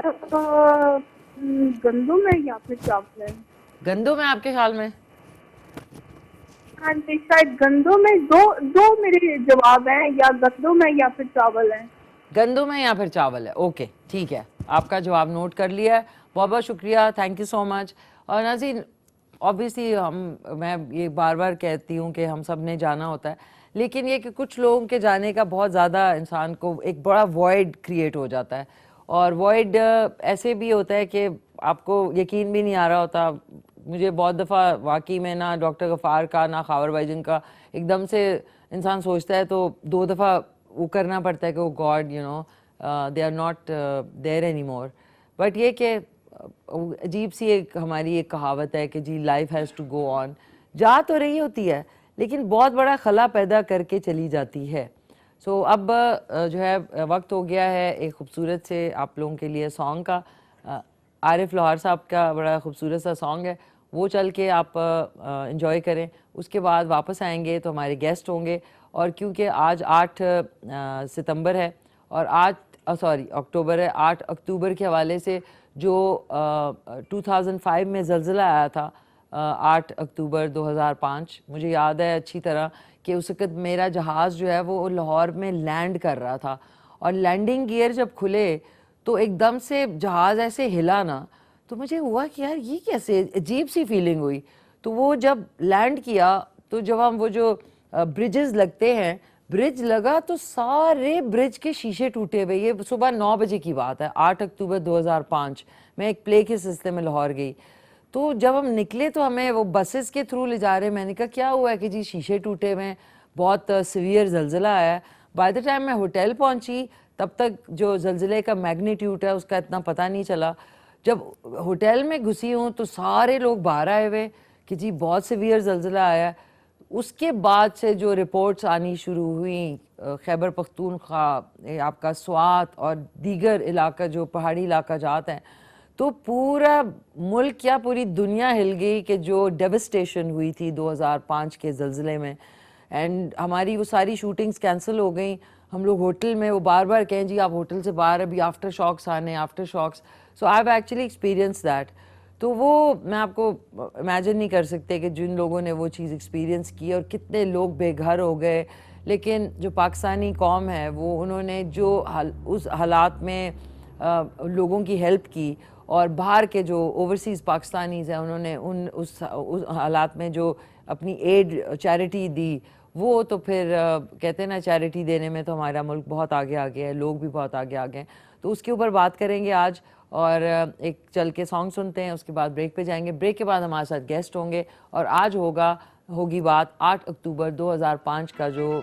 गंदम है या फिर चावल है? गंदम है आपके ख्याल में? हाँ जी, शायद गंदम में। दो दो मेरे जवाब हैं, या गंदम है या फिर चावल है। गंदम है या फिर चावल है? ओके ठीक है, आपका जवाब नोट कर लिया है। बहुत बहुत शुक्रिया, थैंक यू सो मच। और नाज़रीन, ऑब्वियसली मैं ये बार बार कहती हूँ कि हम सब ने जाना होता है, लेकिन ये कि कुछ लोगों के जाने का बहुत ज़्यादा इंसान को एक बड़ा वॉइड क्रिएट हो जाता है। और वॉइड ऐसे भी होता है कि आपको यकीन भी नहीं आ रहा होता। मुझे बहुत दफ़ा वाकई में ना डॉक्टर गफ़ार का ना खावर भाईजान का एकदम से इंसान सोचता है तो 2 दफ़ा वो करना पड़ता है कि वो god you know they are not there any more. But ये कि अजीब सी एक हमारी एक कहावत है कि जी life has to go on. जा तो रही होती है लेकिन बहुत बड़ा खला पैदा करके चली जाती है। सो अब जो है वक्त हो गया है एक खूबसूरत से आप लोगों के लिए सॉन्ग का। आरिफ लोहार साहब का बड़ा खूबसूरत सा सॉन्ग है, वो चल के आप इंजॉय करें। उसके बाद वापस आएंगे तो हमारे गेस्ट होंगे। और क्योंकि आज 8 सितंबर है और आज अक्टूबर है, 8 अक्टूबर के हवाले से जो 2005 में ज़लज़ला आया था, 8 अक्टूबर 2005, मुझे याद है अच्छी तरह कि उस वक़्त मेरा जहाज़ जो है वो लाहौर में लैंड कर रहा था और लैंडिंग गियर जब खुले तो एकदम से जहाज़ ऐसे हिला ना, तो मुझे हुआ कि यार ये कैसे, अजीब सी फीलिंग हुई। तो वो जब लैंड किया तो जब हम वो जो ब्रिजेस लगते हैं, ब्रिज लगा तो सारे ब्रिज के शीशे टूटे हुए। ये सुबह 9 बजे की बात है, 8 अक्टूबर 2005। मैं एक प्ले के सिलसिले में लाहौर गई, तो जब हम निकले तो हमें वो बसेस के थ्रू ले जा रहे हैं। मैंने कहा क्या हुआ है कि जी शीशे टूटे हुए हैं, बहुत सीवियर ज़लज़ला आया है। बाय द टाइम मैं होटल पहुंची तब तक जो ज़लज़ले का मैग्नीट्यूड है उसका इतना पता नहीं चला। जब होटल में घुसी हूँ तो सारे लोग बाहर आए हुए कि जी बहुत सीवियर ज़लज़ला आया है। उसके बाद से जो रिपोर्ट्स आनी शुरू हुई खैबर पख्तूनख्वा, आपका स्वात और दीगर इलाका जो पहाड़ी इलाका जाते हैं, तो पूरा मुल्क या पूरी दुनिया हिल गई कि जो डेविस्टेशन हुई थी 2005 के ज़लज़ले में। एंड हमारी वो सारी शूटिंग्स कैंसिल हो गई। हम लोग होटल में, वो बार बार कहें जी आप होटल से बाहर, अभी आफ्टर शॉक्स आने, after shocks. So I have actually experience that. तो वो मैं आपको इमेजिन नहीं कर सकते कि जिन लोगों ने वो चीज़ एक्सपीरियंस की और कितने लोग बेघर हो गए। लेकिन जो पाकिस्तानी कौम है वो, उन्होंने जो उस हालात में लोगों की हेल्प की, और बाहर के जो ओवरसीज़ पाकिस्तानीज़ हैं उन्होंने उस हालात में जो अपनी एड चैरिटी दी, वो तो फिर कहते हैं ना, चैरिटी देने में तो हमारा मुल्क बहुत आगे आ गया है, लोग भी बहुत आगे आ गए हैं। तो उसके ऊपर बात करेंगे आज, और एक चल के सॉन्ग सुनते हैं, उसके बाद ब्रेक पे जाएंगे। ब्रेक के बाद हमारे साथ गेस्ट होंगे और आज होगी बात 8 अक्टूबर 2005 का जो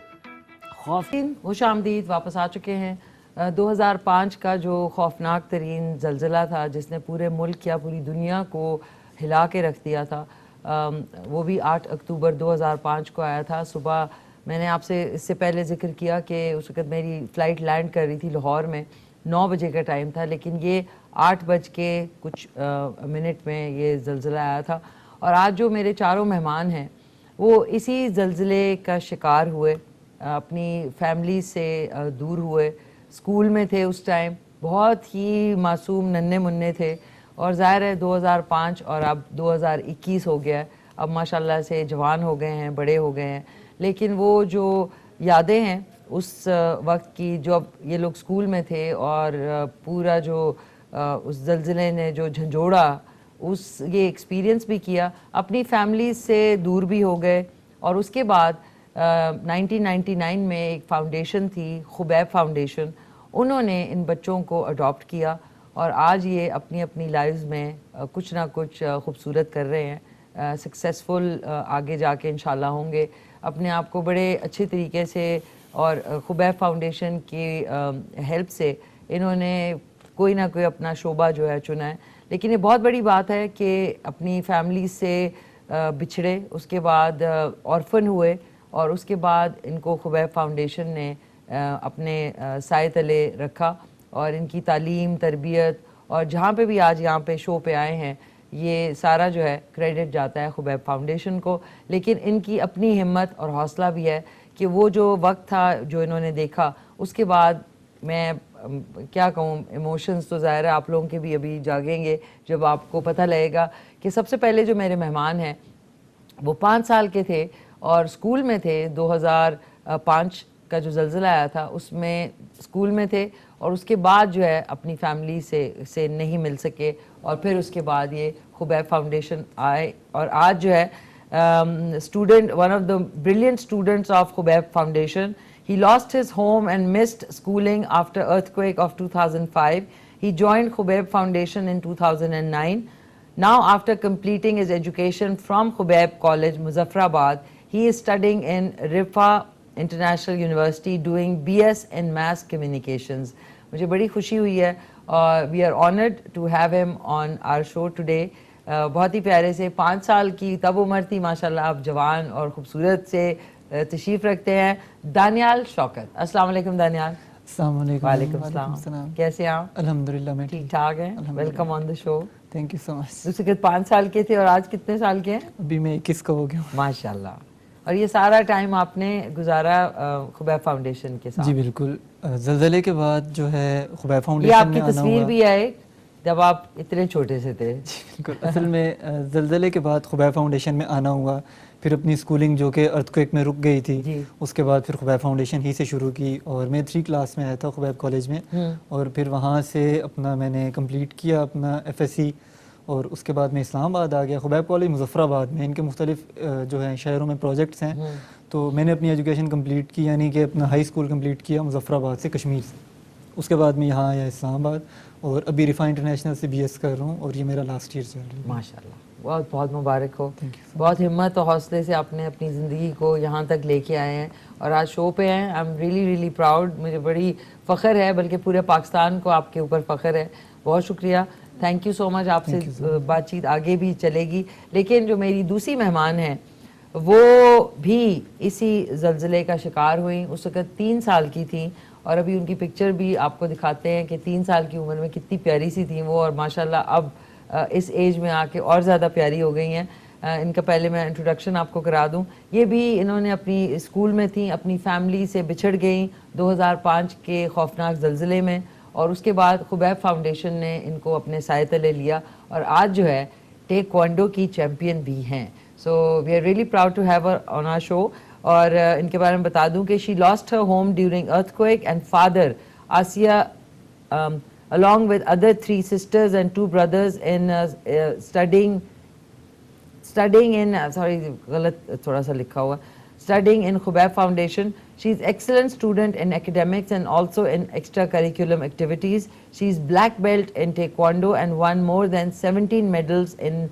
खौफनाक, खुशामदीद, वापस आ चुके हैं। 2005 का जो खौफनाक तरीन ज़लज़ला था जिसने पूरे मुल्क या पूरी दुनिया को हिला के रख दिया था, वो भी 8 अक्टूबर 2005 को आया था। सुबह मैंने आपसे इससे पहले जिक्र किया कि उस वक्त मेरी फ़्लाइट लैंड कर रही थी लाहौर में, 9 बजे का टाइम था, लेकिन ये 8 बज के कुछ मिनट में ये ज़लज़ला आया था। और आज जो मेरे चारों मेहमान हैं वो इसी ज़लज़ले का शिकार हुए, अपनी फैमिली से दूर हुए, स्कूल में थे उस टाइम, बहुत ही मासूम नन्हे मुन्ने थे, और ज़ाहिर है 2005 और अब 2021 हो गया है, अब माशाल्लाह से जवान हो गए हैं, बड़े हो गए हैं। लेकिन वो जो यादें हैं उस वक्त की, जो अब ये लोग स्कूल में थे और पूरा जो उस ज़लज़ले ने जो झंझोड़ा, उस ये एक्सपीरियंस भी किया, अपनी फैमिली से दूर भी हो गए। और उसके बाद 1999 में एक फाउंडेशन थी, खुबैब फाउंडेशन, उन्होंने इन बच्चों को अडॉप्ट किया और आज ये अपनी अपनी लाइफ्स में कुछ ना कुछ खूबसूरत कर रहे हैं, सक्सेसफुल आगे जाके इंशाल्लाह होंगे, अपने आप को बड़े अच्छे तरीके से। और खुबैब फाउंडेशन की हेल्प से इन्होंने कोई ना कोई अपना शोबा जो है चुना है। लेकिन ये बहुत बड़ी बात है कि अपनी फैमिली से बिछड़े, उसके बाद ऑर्फन हुए, और उसके बाद इनको खुबैब फाउंडेशन ने अपने साए तले रखा, और इनकी तालीम, तरबियत, और जहाँ पे भी आज यहाँ पे शो पे आए हैं, ये सारा जो है क्रेडिट जाता है खुबैब फाउंडेशन को। लेकिन इनकी अपनी हिम्मत और हौसला भी है कि वो जो वक्त था जो इन्होंने देखा, उसके बाद मैं क्या कहूँ, इमोशंस तो ज़ाहिर है आप लोगों के भी अभी जागेंगे जब आपको पता लगेगा कि सबसे पहले जो मेरे मेहमान हैं वो 5 साल के थे और स्कूल में थे। 2005 का जो ज़लज़ला आया था उसमें स्कूल में थे, और उसके बाद जो है अपनी फैमिली से नहीं मिल सके, और फिर उसके बाद ये खुबैब फाउंडेशन आए। और आज जो है student, one of the brilliant students of Khubab Foundation. He lost his home and missed schooling after earthquake of 2005. He joined Khubab Foundation in 2009. Now, after completing his education from Khubab College, Muzaffarabad, he is studying in Rifa International University doing BS in Mass Communications. मुझे बड़ी खुशी हुई है और we are honored to have him on our show today. बहुत ही प्यारे से 5 साल की तब उम्र थी, माशाल्लाह अब जवान और ख़ूबसूरत से तशरीफ़ रखते हैं दानियाल शौकत। अस्सलाम वालेकुम दानियाल। अस्सलाम वालेकुम। वालेकुम सलाम। कैसे हैं आप? अल्हम्दुलिल्लाह मैं ठीक ठाक हैं। Welcome on the show. Thank you so much. दूसरे के 5 साल के थे और आज कितने साल के हैं? अभी मैं 21 का हो गया हूँ। माशाल्लाह। और ये सारा टाइम आपने गुजारा खुबैब फाउंडेशन के साथ? जी बिल्कुल। ज़लज़ले के बाद जो है खुबैब ये फाउंडेशन आपकी तस्वीर भी है जब आप इतने छोटे से थे। बिल्कुल। असल में ज़लज़ले के बाद खुबैब फाउंडेशन में आना हुआ, फिर अपनी स्कूलिंग जो कि अर्थक्वेक में रुक गई थी, उसके बाद फिर खुबैब फाउंडेशन ही से शुरू की। और मैं 3 क्लास में आया था खुबैब कॉलेज में, और फिर वहाँ से अपना मैंने कंप्लीट किया अपना FSC, और उसके बाद मैं इस्लामाबाद आ गया। खुबैब कॉलेज मुज़फ़्फ़राबाद में इनके मुख्तलिफ जो है शहरों में प्रोजेक्ट्स हैं, तो मैंने अपनी एजुकेशन कंप्लीट की, यानी कि अपना हाई स्कूल कंप्लीट किया मुज़फ़्फ़राबाद से, कश्मीर से। उसके बाद मैं यहाँ आया इस्लामाबाद, और अभी रिफा इंटरनेशनल से BS कर रहा हूँ, और ये मेरा लास्ट ईयर चल रहा है। माशाल्लाह, बहुत बहुत मुबारक हो। Thank you. बहुत हिम्मत और हौसले से आपने अपनी ज़िंदगी को यहाँ तक लेके आए हैं और आज शो पे हैं। I am really really proud, मुझे बड़ी फ़ख्र है, बल्कि पूरे पाकिस्तान को आपके ऊपर फ़ख्र है। बहुत शुक्रिया, थैंक यू सो मच। आपसे बातचीत आगे भी चलेगी। लेकिन जो मेरी दूसरी मेहमान हैं वो भी इसी ज़लज़ले का शिकार हुई। उस वक़्त 3 साल की थी, और अभी उनकी पिक्चर भी आपको दिखाते हैं कि 3 साल की उम्र में कितनी प्यारी सी थी वो, और माशाल्लाह अब इस एज में आके और ज़्यादा प्यारी हो गई हैं। इनका पहले मैं इंट्रोडक्शन आपको करा दूं। ये भी इन्होंने अपनी स्कूल में थी, अपनी फैमिली से बिछड़ गई 2005 के खौफनाक ज़लज़ले में, और उसके बाद खुबैब फाउंडेशन ने इनको अपने साए तले लिया, और आज जो है टेक्वांडो की चैम्पियन भी हैं। So we are really proud to have her on our show. और इनके बारे में बता दूं कि she lost her home during earthquake, and father Asiya along with other 3 sisters and 2 brothers in studying in sorry गलत थोड़ा सा लिखा हुआ, studying in Khubab Foundation. She is excellent student in academics and also in extracurriculum activities. She is black belt in Taekwondo and won more than 17 medals in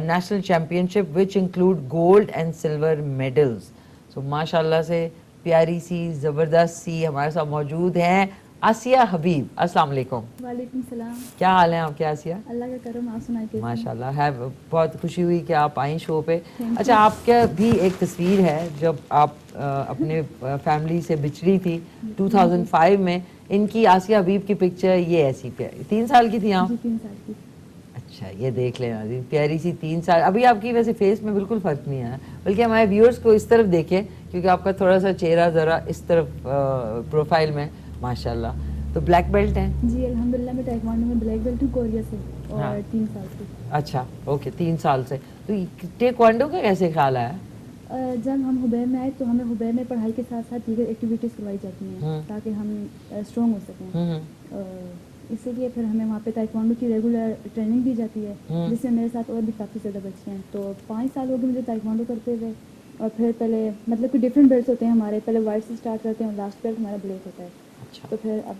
national championship, which include gold and silver medals. So माशाल्लाह से प्यारी सी ज़बरदस्त सी हमारे साथ मौजूद हैं आसिया हबीब, अस्सलाम वालेकुम। वालेकुम सलाम। क्या हाल है आपके आसिया? अल्लाह का करम, आप सुनाइए कैसे हैं? माशाल्लाह है, बहुत खुशी हुई कि आप आई शो पे। अच्छा, आपका भी एक तस्वीर है जब आप अपने फैमिली से बिछड़ी थी 2005 में। इनकी आसिया हबीब की पिक्चर ये ऐसी प्यारी, 3 साल की थी आप? जी 3 साल की। अच्छा, ये देख लें नाज़रीन, प्यारी सी 3 साल। अभी आपकी वैसे फेस में बिल्कुल फ़र्क नहीं आया, बल्कि हमारे व्यूअर्स को इस तरफ देखें क्योंकि आपका थोड़ा सा चेहरा ज़रा इस तरफ प्रोफाइल में माशाल्लाह। तो ब्लैक बेल्ट हैं? जी अल्हम्दुलिल्लाह, मैं ताइक्वांडो में ब्लैक बेल्ट हूँ कोरिया से, और हाँ। 3 साल से। अच्छा, ओके, 3 साल से। तो टेक्वांडो का कैसे ख्याल आया? जब हम हुबैर में आए तो हमें हुबैर में पढ़ाई के साथ साथ दीगर एक्टिविटीज़ करवाई जाती हैं ताकि हम स्ट्रॉन्ग हो सकें। इसीलिए फिर हमें वहाँ पे ताइक्वांडो की रेगुलर ट्रेनिंग दी जाती है, जिससे मेरे साथ और भी काफ़ी ज़्यादा बच्चे हैं। तो 5 साल हो गए मुझे ताइक्वांडो करते हुए, और फिर पहले मतलब कि डिफरेंट बेल्ट्स होते हैं हमारे, पहले वाइट से स्टार्ट करते हैं और लास्ट बेल्ट हमारा ब्लैक होता है। अच्छा। तो फिर अब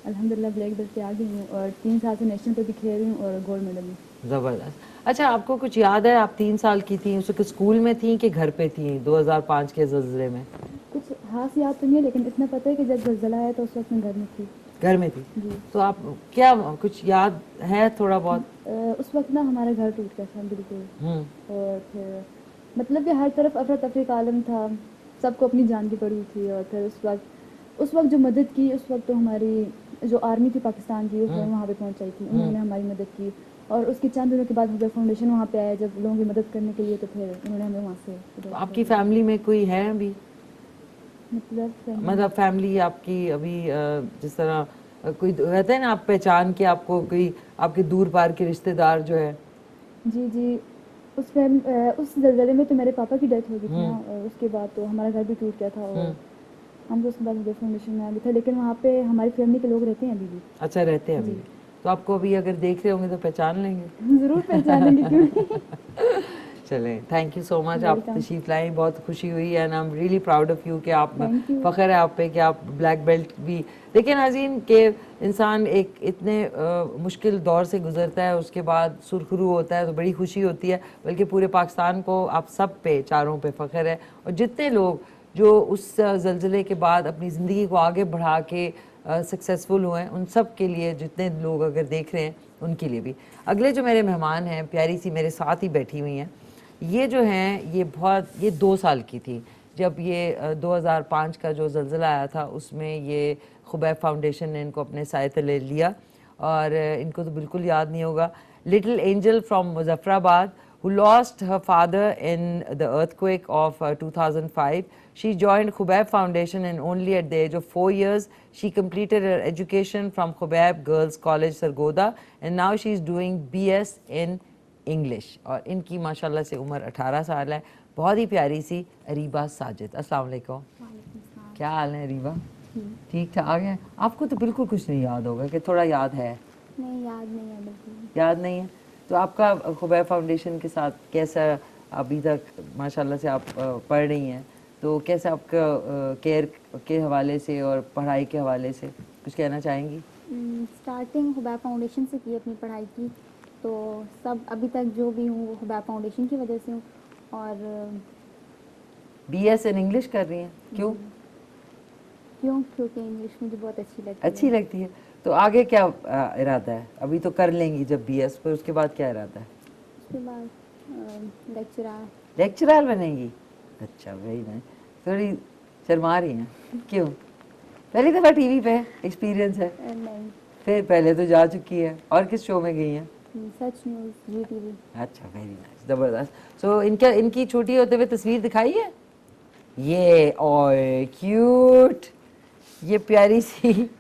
अल्हम्दुलिल्लाह ब्लैक बेल्ट पे आ गई हूँ, और 3 साल से नेशनल पे भी खेल रही हूँ और गोल्ड मेडल में। ज़बरदस्त। अच्छा, आपको कुछ याद है, आप 3 साल की थी उस वक्त स्कूल में थी कि घर पे थी 2005 के ज़लज़ले में? कुछ खास याद तो नहीं है, लेकिन इतना पता है कि जब ज़लज़ला आया तो उस वक्त मैं घर में थी। घर में थी? जी। तो आप क्या कुछ याद है थोड़ा बहुत? उस वक्त ना हमारा घर टूट गया था बिल्कुल, हम्म। और फिर मतलब कि हर तरफ अफरा तफरी का आलम था, सबको अपनी जान की पड़ी थी। और फिर उस वक्त जो मदद की, उस वक्त तो हमारी जो आर्मी थी पाकिस्तान की, वो वहाँ पे पहुँचाई थी, उन्होंने हमारी मदद की। और उसके चंद दिनों के बाद हुबैर फाउंडेशन वहाँ पे आया जब लोगों की मदद करने के लिए, तो फिर उन्होंने हमें वहाँ से तो आपकी फैमिली में कोई है अभी? मतलब फैमिली आपकी अभी जिस तरह कोई कहते हैं ना, आप पहचान के आपको कोई आपके दूर पार के रिश्तेदार जो है? जी उस ज़लज़ले में तो मेरे पापा की डेथ हो गई थी ना, और उसके बाद तो हमारा घर भी टूट गया था, और हम तो उसके बाद हुबैर फाउंडेशन में आ गए थे। लेकिन वहाँ पे हमारी फैमिली के लोग रहते हैं अभी भी। अच्छा, रहते हैं अभी? तो आपको अभी अगर देख रहे होंगे तो पहचान लेंगे? ज़रूर पहचानेंगे, क्यों नहीं। चलें, थैंक यू सो मच, आप तशरीफ लाएं, बहुत खुशी हुई and I am really proud of you कि आप, फ़ख्र है आप पे कि आप ब्लैक बेल्ट भी। देखिए नाज़रीन के इंसान एक इतने मुश्किल दौर से गुजरता है, उसके बाद सुरखरू होता है तो बड़ी खुशी होती है, बल्कि पूरे पाकिस्तान को आप सब पे, चारों पे फ़ख्र है। और जितने लोग जो उस ज़लज़ले के बाद अपनी ज़िंदगी को आगे बढ़ा के सक्सेसफुल हुए हैं, उन सब के लिए, जितने लोग अगर देख रहे हैं उनके लिए भी। अगले जो मेरे मेहमान हैं, प्यारी सी मेरे साथ ही बैठी हुई हैं, ये जो हैं ये 2 साल की थी जब ये 2005 का जो ज़लज़ला आया था, उसमें ये खुबैब फाउंडेशन ने इनको अपने साए तले लिया। और इनको तो बिल्कुल याद नहीं होगा। Little angel from Muzaffarabad who lost her father in the earthquake of 2005. She joined Khubaib Foundation and only at the age of 4 years, she completed her education from Khubaib Girls College, Sargodha, and now she is doing BS in English. और इनकी माशाल्लाह से उम्र 18 साल है। बहुत ही प्यारी सी अरीबा साजिद। अस्सलाम वालेकुम। क्या हाल है अरीबा? ठीक ठाक है। आपको तो बिल्कुल कुछ नहीं याद होगा कि थोड़ा याद है? नहीं, याद नहीं है बिल्कुल। याद नहीं है? तो आपका खुबैब फाउंडेशन के साथ कैसा अभी तक माशाल्लाह से आप पढ़ रही हैं, तो कैसा आपका केयर के हवाले से और पढ़ाई के हवाले से कुछ कहना चाहेंगी? स्टार्टिंग खुबैब फाउंडेशन से की अपनी पढ़ाई की, तो सब अभी तक जो भी हूँ वो खुबैब फाउंडेशन की वजह से हूँ। और BS इन इंग्लिश कर रही हैं? क्यों? क्योंकि इंग्लिश मुझे बहुत अच्छी लगती है। अच्छी लगती है। तो आगे क्या इरादा है? अभी तो कर लेंगी जब BS, पर उसके बाद क्या इरादा है? उसके बाद लेक्चरर बनेंगी? अच्छा, वेरी नाइस। थोड़ी शर्मा रही हैं, क्यों? पहली दफ़ा टीवी पे एक्सपीरियंस है? नहीं। फिर पहले तो जा चुकी है। और किस शो में गई हैं? सच न्यूज़, GTV। अच्छा, वेरी नाइस, ज़बरदस्त। सो इनकी छोटी होते हुए तस्वीर दिखाई है? ये ओए क्यूट, ये प्यारी सी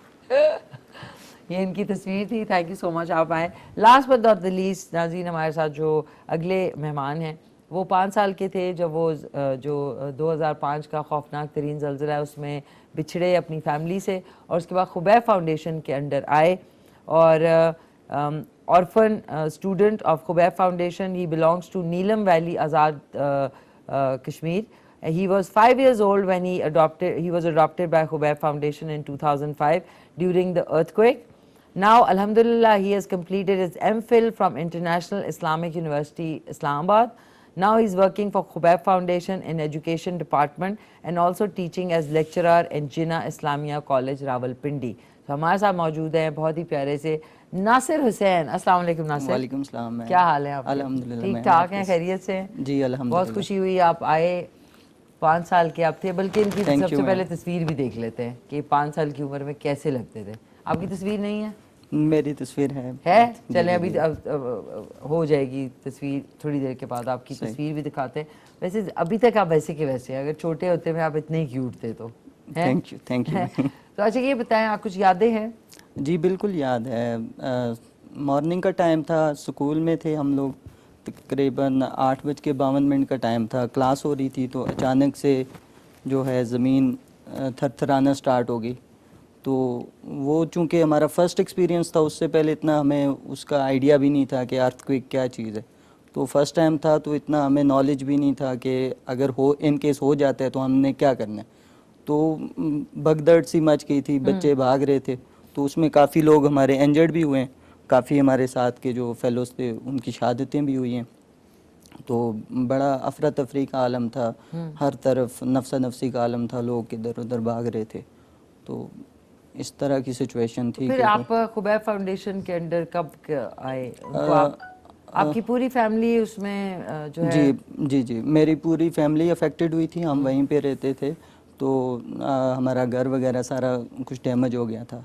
ये इनकी तस्वीर थी। थैंक यू सो मच, आप आए। Last but not the least नाज़रीन, हमारे साथ जो अगले मेहमान हैं वो 5 साल के थे जब वो जो 2005 का खौफनाक तरीन ज़लज़ला है उसमें बिछड़े अपनी फैमिली से, और उसके बाद खुबैब फाउंडेशन के अंडर आए। और orphan student of Khubaib foundation, he belongs to Neelum valley, Azad Kashmir. He was 5 years old when he was adopted by Khubaib Foundation in 2005 during the earthquake. Now, alhamdulillah, he has completed his MPhil from International Islamic University, Islamabad. Now he's working for Khubaib Foundation in Education Department and also teaching as lecturer in Jinnah Islamia College, Rawalpindi. तो हमारे साथ मौजूद हैं बहुत ही प्यारे से नासिर हुसैन। अस्सलाम वालेकुम नासिर। वालेकुम सलाम। क्या हाल है आपके? अल्हम्दुलिल्लाह। ठीक मैं ठाक हैं, हाफिज़। खैरियत से हैं? जी बहुत अल्हम्दुलिल्लाह। खुशी हुई आप आए। 5 साल के आप थे, बल्कि इनकी Thank सबसे you, पहले ma'am। तस्वीर भी देख लेते हैं कि 5 साल की उम्र में कैसे लगते थे। आपकी तस्वीर नहीं है? मेरी तस्वीर है। चले जी, अभी जी। अब हो जाएगी तस्वीर थोड़ी देर के बाद, आपकी सही। तस्वीर भी दिखाते हैं। वैसे अभी तक आप वैसे के वैसे हैं, अगर छोटे होते में आप इतने ही क्यूट थे तो। हैं? Thank you. तो अच्छा ये बताएं, आप कुछ यादें हैं? जी बिल्कुल याद है। मॉर्निंग का टाइम था, स्कूल में थे हम लोग, तकरीबन 8:52 का टाइम था, क्लास हो रही थी तो अचानक से जो है ज़मीन थरथराना स्टार्ट हो गई। तो वो चूँकि हमारा फर्स्ट एक्सपीरियंस था, उससे पहले इतना हमें उसका आइडिया भी नहीं था कि अर्थक्वेक क्या चीज़ है। तो फर्स्ट टाइम था तो इतना हमें नॉलेज भी नहीं था कि अगर हो इन केस हो जाता है तो हमने क्या करना है। तो भगदड़ सी मच गई थी, बच्चे भाग रहे थे, तो उसमें काफ़ी लोग हमारे इंजर्ड भी हुए हैं। काफ़ी हमारे साथ के जो फेलोज थे उनकी शहादतें भी हुई हैं। तो बड़ा अफरा तफरी का आलम था, हर तरफ नफसा नफसी का आलम था, लोग इधर उधर भाग रहे थे। तो इस तरह की सिचुएशन थी। फिर आप खुबैब फाउंडेशन के अंडर कब आए? तो आपकी पूरी फैमिली उसमें जो है? जी मेरी पूरी फैमिली अफेक्टेड हुई थी, हम वहीं पे रहते थे। तो हमारा घर वगैरह सारा कुछ डैमेज हो गया था।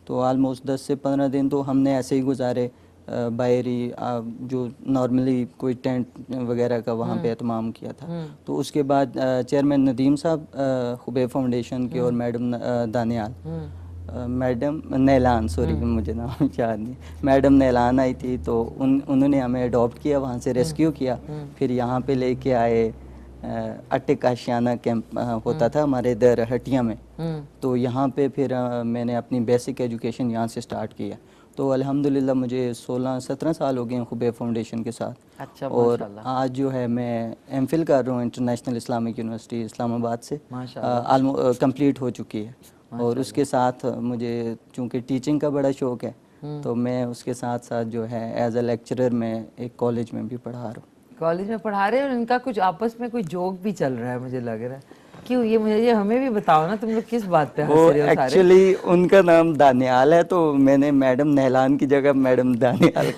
तो आलमोस्ट 10 से 15 दिन तो हमने ऐसे ही गुजारे, बाहरी जो नॉर्मली कोई टेंट वगैरह का वहाँ पे एहतमाम किया था। तो उसके बाद चेयरमैन नदीम साहब खुबैब फाउंडेशन के और मैडम दानियाल, मैडम नैलान, सॉरी मुझे नाम याद नहीं, मैडम नैलान आई थी। तो उन्होंने हमें अडॉप्ट किया, वहाँ से रेस्क्यू किया, फिर यहाँ पे लेके आए। अटिक आशियाना कैंप होता था हमारे इधर हटिया में। तो यहाँ पे फिर मैंने अपनी बेसिक एजुकेशन यहाँ से स्टार्ट किया। तो अल्हम्दुलिल्लाह मुझे 16-17 साल हो गए हैं खुबैब फाउंडेशन के साथ। अच्छा, और माशाल्लाह। आज जो है मैं एमफिल कर रहा हूँ इंटरनेशनल इस्लामिक यूनिवर्सिटी इस्लामाबाद से, कंप्लीट हो चुकी है। और उसके साथ मुझे चूँकि टीचिंग का बड़ा शौक़ है, तो मैं उसके साथ साथ जो है एज अ लेक्चरर मैं एक कॉलेज में भी पढ़ा रहा हूँ। कॉलेज में पढ़ा रहे हैं, और इनका कुछ आपस में कोई जोक भी चल रहा है मुझे लग रहा है। क्यों? ये हमें भी बताओ ना, तुम लोग किस बात पे हंस वो रहे हो सारे? एक्चुअली उनका नाम दानियाल है, तो मैंने मैडम नहलान की जगह मैडम दानियाल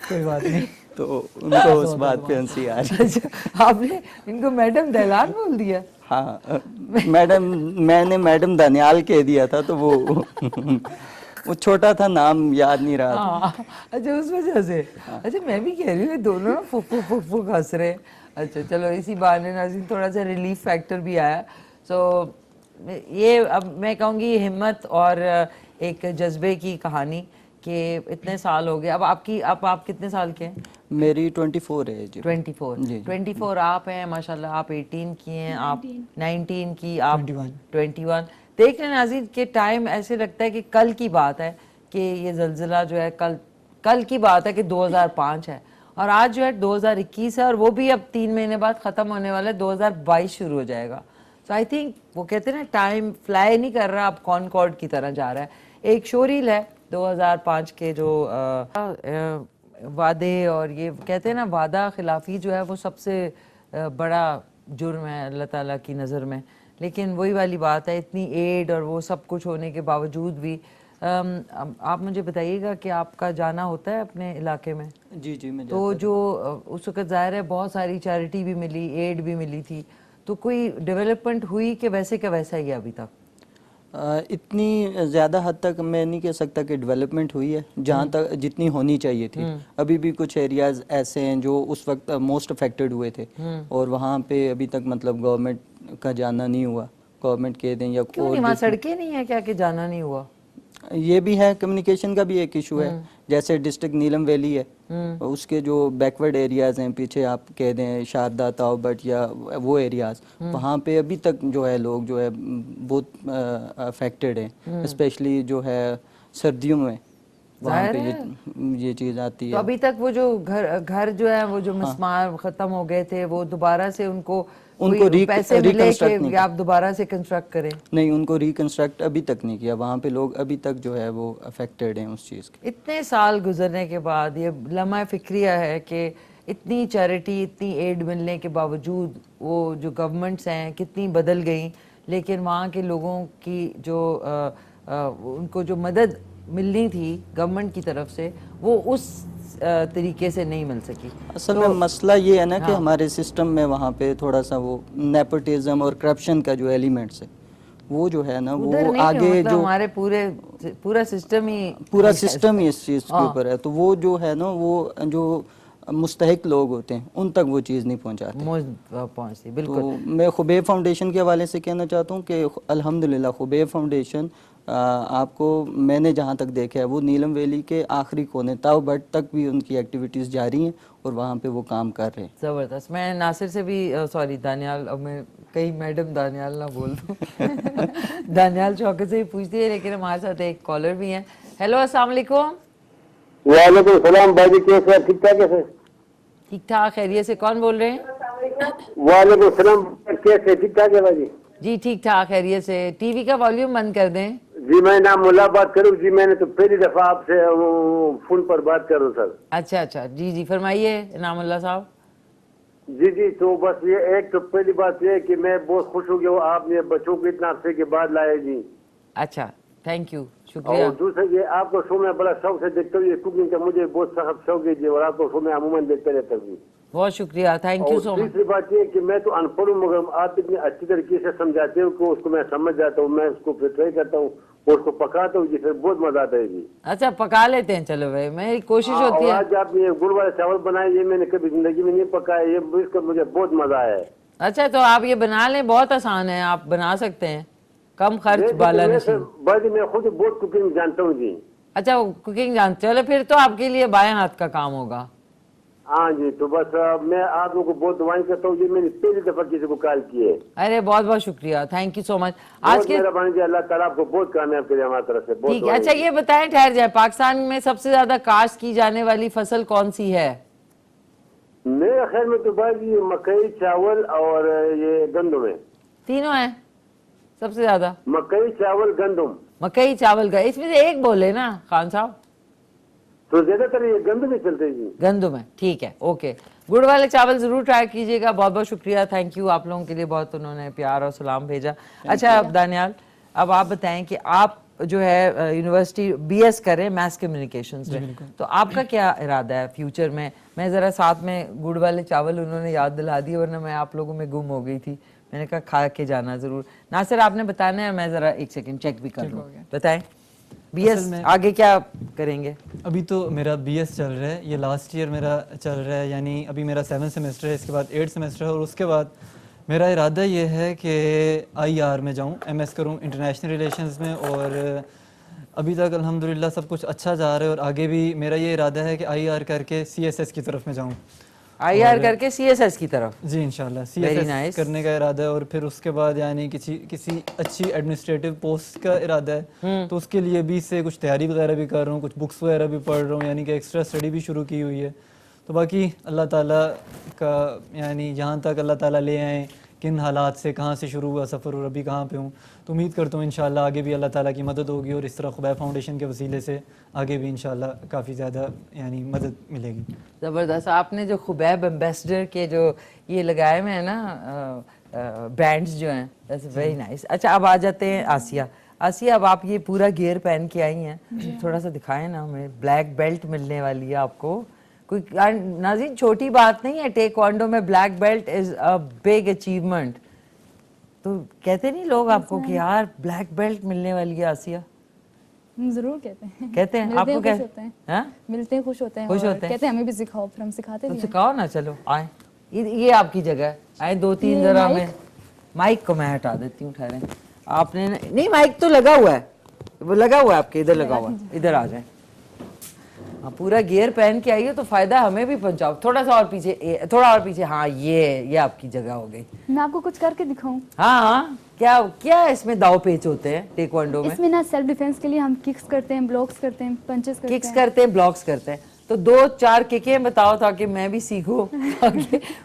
कोई बात नहीं। तो उनको उस बात पे हंसी आ रही। अच्छा, आपने इनको मैडम दहलान बोल दिया? हाँ मैडम, मैंने मैडम दानियाल कह दिया था, तो वो छोटा था, नाम याद नहीं रहा था। हाँ, अच्छा उस वजह से। अच्छा मैं भी कह रही हूँ दोनों ना फुक फुक फुक फुक हंस रहे। अच्छा चलो, इसी बहाने नाज़रीन थोड़ा सा रिलीफ फैक्टर भी आया। सो ये अब मैं कहूँगी हिम्मत और एक जज्बे की कहानी कि इतने साल हो गए। अब आप कितने साल के हैं? मेरी 24 है जी। 24 जी। 24 आप हैं माशाल्लाह। आप 18 की हैं, आप 19 की, आप 21। देख रहे हैं नाज़रीन के टाइम ऐसे लगता है कि कल की बात है, कि ये ज़ल्ज़ला जो है कल की बात है कि 2005 है, और आज जो है 2021 है, और वो भी अब 3 महीने बाद ख़त्म होने वाला है, 2022 शुरू हो जाएगा। सो आई थिंक वो कहते हैं ना, टाइम फ्लाई नहीं कर रहा, अब कॉनकॉर्ड की तरह जा रहा है। एक शोरील है 2005 के जो वादे, और ये कहते हैं ना वादा खिलाफी जो है वो सबसे बड़ा जुर्म है अल्लाह ताला की नज़र में। लेकिन वही वाली बात है, इतनी एड और वो सब कुछ होने के बावजूद भी आप मुझे बताइएगा कि आपका जाना होता है अपने इलाके में? जी मैं तो जो उस वक्त ज़ाहिर है बहुत सारी चैरिटी भी मिली, एड भी मिली थी, तो कोई डेवलपमेंट हुई कि वैसे का वैसा ही है अभी तक? इतनी ज़्यादा हद तक मैं नहीं कह सकता कि डेवलपमेंट हुई है, जहाँ तक जितनी होनी चाहिए थी। अभी भी कुछ एरियाज ऐसे हैं जो उस वक्त मोस्ट अफेक्टेड हुए थे, और वहाँ पे अभी तक मतलब गवर्नमेंट का जाना नहीं हुआ। गवर्नमेंट कह दें या क्यों नहीं, वहाँ सड़कें नहीं है क्या कि जाना नहीं हुआ? ये भी है, कम्युनिकेशन का भी एक इशू है। जैसे डिस्ट्रिक्ट नीलम वैली है, उसके जो बैकवर्ड एरियाज हैं, पीछे आप कह दें शारदा ताओबट या वो एरियाज, वहाँ पे अभी तक जो है लोग जो है बहुत अफेक्टेड हैं, स्पेशली जो है सर्दियों में वहाँ पे ये चीज़ आती है। तो अभी तक वो जो घर जो है वो जो मिसमार खत्म हो गए थे, वो दोबारा से उनको पैसे मिले कि आप दोबारा से कंस्ट्रक्ट करें? नहीं, उनको रिकंस्ट्रक्ट अभी तक नहीं किया। वहाँ पे लोग अभी तक जो है वो अफेक्टेड हैं उस चीज़ के। इतने साल गुजरने के बाद ये लम्हा फिक्रिया है कि इतनी चैरिटी, इतनी एड मिलने के बावजूद वो जो गवर्नमेंट्स हैं कितनी बदल गई, लेकिन वहाँ के लोगों की जो उनको जो मदद मिलनी थी गवर्नमेंट की तरफ से वो उस तरीके से नहीं मिल सकी। असल में मसला ये है ना कि हाँ। हमारे सिस्टम में वहाँ पे थोड़ा सा वो नेपोटिज्म और करप्शन का जो एलिमेंट्स है वो जो है ना उधर वो नहीं आगे मतलब जो हमारे पूरा सिस्टम ही इस चीज़ के हाँ। ऊपर है, तो वो जो है ना वो जो मुस्तहिक लोग होते हैं उन तक वो चीज़ नहीं पहुंचाते। पहुंचती बिल्कुल। तो मैं खुबैब फाउंडेशन के हवाले से कहना चाहता हूँ कि अल्हम्दुलिल्लाह खुबैब फाउंडेशन आपको मैंने जहाँ तक देखा है वो नीलम वैली के आखिरी कोने ताव बट तक भी उनकी एक्टिविटीज़ जारी हैं और वहाँ पे वो काम कर रहे हैं। ज़बरदस्त। मैं नासिर से भी सॉरी दानियाल, अब मैं कहीं मैडम दानियाल ना बोल दूँ दानियाल चौके से ही पूछती है, लेकिन हमारे साथ एक कॉलर भी हैं। हेलो अस्सलाम वालेकुम। वालेकुम सलाम भाई जी, कैसे हैं? ठीक ठाक है सर? ठीक ठाक, खैरियत से। कौन बोल रहे हैं? वालेकुम सलाम, कैसे ठीक ठाक है भाई जी? जी ठीक ठाक, खैरियत से। टीवी का वॉल्यूम बंद कर दें। जी मैं नाम मुल्ला बात करूँ जी, मैंने तो पहली दफा आपसे फोन पर बात कर रहा हूँ सर। अच्छा अच्छा, जी जी फरमाइए इनामुल्लाह साहब। जी जी, तो बस ये एक तो पहली बात ये है कि मैं बहुत खुश हूँ कि वो आपने बच्चों को इतना अरसे के बाद लाए जी। अच्छा, थैंक यू, शुक्रिया। और दूसरा ये आपको शो में बड़ा शौक से देखते हुए कुकिंग का मुझे बहुत सख्त शौक है जी, और आपको शो में अमूमन देखते रहता हूँ। बहुत शुक्रिया, थैंक यू सो मच। तीसरी बात ये कि मैं तो अनपढ़ हूँ मगर आप इतनी अच्छी तरीके से समझाते हो कि उसको मैं समझ जाता हूँ, मैं उसको फिर ट्राई करता हूँ और उसको पकाता हूँ जी, फिर बहुत मजा आता है जी। अच्छा पका लेते हैं, चलो भाई मेरी कोशिश होती और है। आज आपने गुड़ वाले चावल बनाए, ये मैंने कभी जिंदगी में नहीं पकाया, ये इसका मुझे बहुत मजा आया है। अच्छा तो आप ये बना लें, बहुत आसान है, आप बना सकते हैं, कम खर्च वाला नशीन। भाई मैं खुद बहुत कुकिंग जानता हूँ जी। अच्छा कुकिंग जानते हो, चलो फिर तो आपके लिए बाएं हाथ का काम होगा। हाँ जी, तो बस मैं आप लोगों को बहुत दुआएं करता हूँ जी, मैंने पहली दफा किसी को कॉल की है। अरे बहुत बहुत शुक्रिया, थैंक यू सो मच। आज के मेहरबानी जी, अल्लाह ताला आपको बहुत कामयाब करे हमारी तरफ से। ठीक है। अच्छा ये बताएं, ठहर जाए, पाकिस्तान में सबसे ज्यादा काश्त की जाने वाली फसल कौन सी है? मेरे ख्याल में तो भाई ये मकई, चावल और ये गंदम है। तीनों है सबसे ज्यादा? मकई, चावल, गंदम। मकई चावल का, इसमें से एक बोले ना खान साहब। तो ज्यादातर ये गंदम ही चलते जी। गंदम है, ठीक है, ओके। गुड़ वाले चावल जरूर ट्राई कीजिएगा। बहुत बहुत शुक्रिया, थैंक यू आप लोगों के लिए, बहुत उन्होंने प्यार और सलाम भेजा। अच्छा अब दानियाल, अब आप बताएं कि आप जो है यूनिवर्सिटी बीएस करें मैस कम्युनिकेशंस में, तो आपका क्या इरादा है फ्यूचर में? मैं ज़रा साथ में गुड़ वाले चावल उन्होंने याद दिला दिए, वरना मैं आप लोगों में गुम हो गई थी। मैंने कहा खा के जाना ज़रूर। नासिर आपने बताना है, मैं ज़रा एक सेकंड चेक भी कर लूँ। बताएं बीएस आगे क्या करेंगे? अभी तो मेरा बीएस चल रहा है, ये लास्ट ईयर मेरा चल रहा है, यानी अभी मेरा 7 सेमेस्टर है, इसके बाद 8 सेमेस्टर है, और उसके बाद मेरा इरादा ये है कि आईआर में जाऊँ, एमएस करूँ इंटरनेशनल रिलेशंस में। और अभी तक अल्हम्दुलिल्लाह सब कुछ अच्छा जा रहा है, और आगे भी मेरा ये इरादा है कि आईआर करके सीएसएस की तरफ में जाऊँ। आईआर करके सीएसएस की तरफ? जी इंशाल्लाह सीएसएस करने का इरादा है, और फिर उसके बाद यानी किसी अच्छी एडमिनिस्ट्रेटिव पोस्ट का इरादा है, तो उसके लिए भी से कुछ तैयारी वगैरह भी कर रहा हूँ, कुछ बुक्स वगैरह भी पढ़ रहा हूँ, यानी कि एक्स्ट्रा स्टडी भी शुरू की हुई है। तो बाकी अल्लाह ताला का, यानी जहाँ तक अल्लाह ताला ले आए, किन हालात से कहाँ से शुरू हुआ सफ़र और अभी कहाँ पे हूँ, तो उम्मीद करता हूँ इंशाल्लाह आगे भी अल्लाह ताला की मदद होगी, और इस तरह खुबैब फाउंडेशन के वसीले से आगे भी इंशाल्लाह काफ़ी ज़्यादा यानी मदद मिलेगी। ज़बरदस्त। आपने जो खुबैब एम्बेसडर के जो ये लगाए हुए हैं ना बैंड्स जो हैं, दैट्स वेरी नाइस। अच्छा अब आ जाते हैं आसिया। आसिया, अब आप ये पूरा गियर पहन के आई हैं, थोड़ा सा दिखाएं ना हमें। ब्लैक बेल्ट मिलने वाली है आपको, कोई नाज़रीन छोटी बात नहीं है, टेक्वांडो में black belt is a big achievement. तो कहते नहीं लोग आपको कि यार ब्लैक बेल्ट मिलने वाली है आसिया? जरूर कहते हैं। कहते हैं आपको? खुश होते हैं, हाँ? मिलते हैं, खुश होते हैं, खुश और होते हैं, कहते हैं हमें भी सिखाओ, फिर हम सिखाते तो भी हैं। सिखाओ ना, चलो आए, ये आपकी जगह है, आए 2-3 जरा में। माइक को मैं हटा देती हूँ, ठहरें। आपने नहीं, माइक तो लगा हुआ है, वो लगा हुआ है आपके इधर, लगा हुआ है, इधर आ जाए। हाँ पूरा गियर पहन के आइए तो फायदा हमें भी पहुंचाओ। थोड़ा सा और पीछे, थोड़ा और पीछे। हाँ ये आपकी जगह हो गई। मैं आपको कुछ करके दिखाऊं? हाँ हाँ, क्या क्या इसमें दाव पेच होते हैं टेक्वांडो में? इसमें ना सेल्फ डिफेंस के लिए हम किक्स करते हैं, ब्लॉक्स करते हैं, पंचेस करते हैं। किक्स करते हैं, ब्लॉक्स करते हैं। तो 2-4 किकें बताओ ताकि मैं भी सीखूं।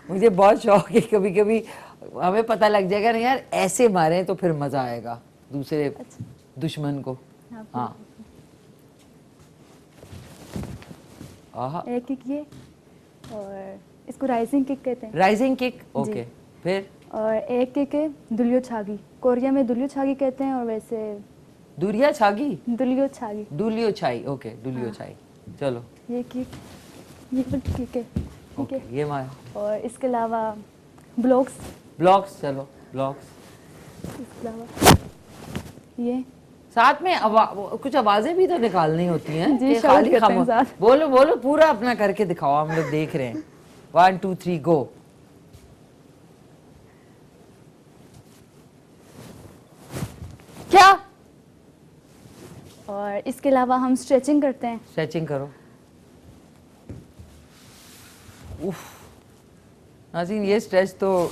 मुझे बहुत शौक है, कभी कभी हमें पता लग जाएगा ना यार ऐसे मारे तो फिर मजा आएगा दूसरे दुश्मन को। हाँ एक किक ये, और इसको राइजिंग किक कहते हैं। Rising kick, okay. फिर और एक के दुलियो छागी, कोरिया में दुलियो छागी कहते हैं और वैसे दुरिया छागी, दुलियो छागी। डुलियो छाई, ओके डुलियो छाई। चलो ये किक, ये फिर किक है, ठीक ओके, है। ये माया और इसके अलावा ब्लॉक्स, ब्लॉक्स, चलो ब्लॉक्स। इसके अलावा ये साथ में कुछ आवाजें भी तो निकालनी होती हैं जी, कि शाउट खाली करते हैं खामोश। साथ। बोलो बोलो, पूरा अपना करके दिखाओ, हम लोग देख रहे हैं। 1 2 3 गो। क्या? और इसके अलावा हम स्ट्रेचिंग करते हैं। स्ट्रेचिंग करो। उफ नाज़रीन, ये स्ट्रेच तो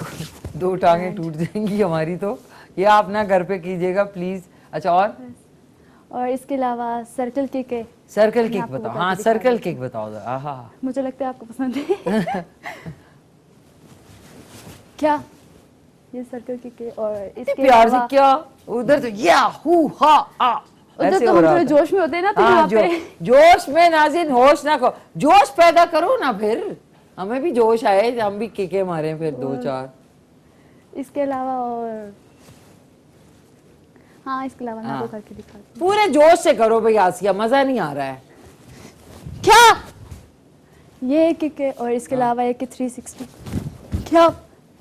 2 टांगें टूट जाएंगी हमारी। तो ये आप ना घर पे कीजिएगा प्लीज। अच्छा, और इसके अलावा सर्कल किक है। सर्कल मैं किक आपको बताओ। बता हाँ, के दिखा सर्कल रही किक बताओ। आहा, मुझे लगता है आपको पसंद है। क्या? ये सर्कल किक है। और इसके प्यार से अलावा क्या उधर तो या हु हा आ उधर ऐसे तो हो हम रहा थोड़े होता। जोश में होते हैं ना, तो हाँ, यहाँ पे जोश में नाज़रीन होश ना करो, जोश पैदा करो ना, फिर हमें भी जोश आए, हम भी किके मारे फिर 2-4। इसके अलावा और हाँ, इसके अलावा मैं हाँ। आपको करके दिखाती हूँ। पूरे जोश से करो भाई आसिया, मजा नहीं आ रहा है। क्या? ये किक है। और इसके अलावा एक 360। क्या?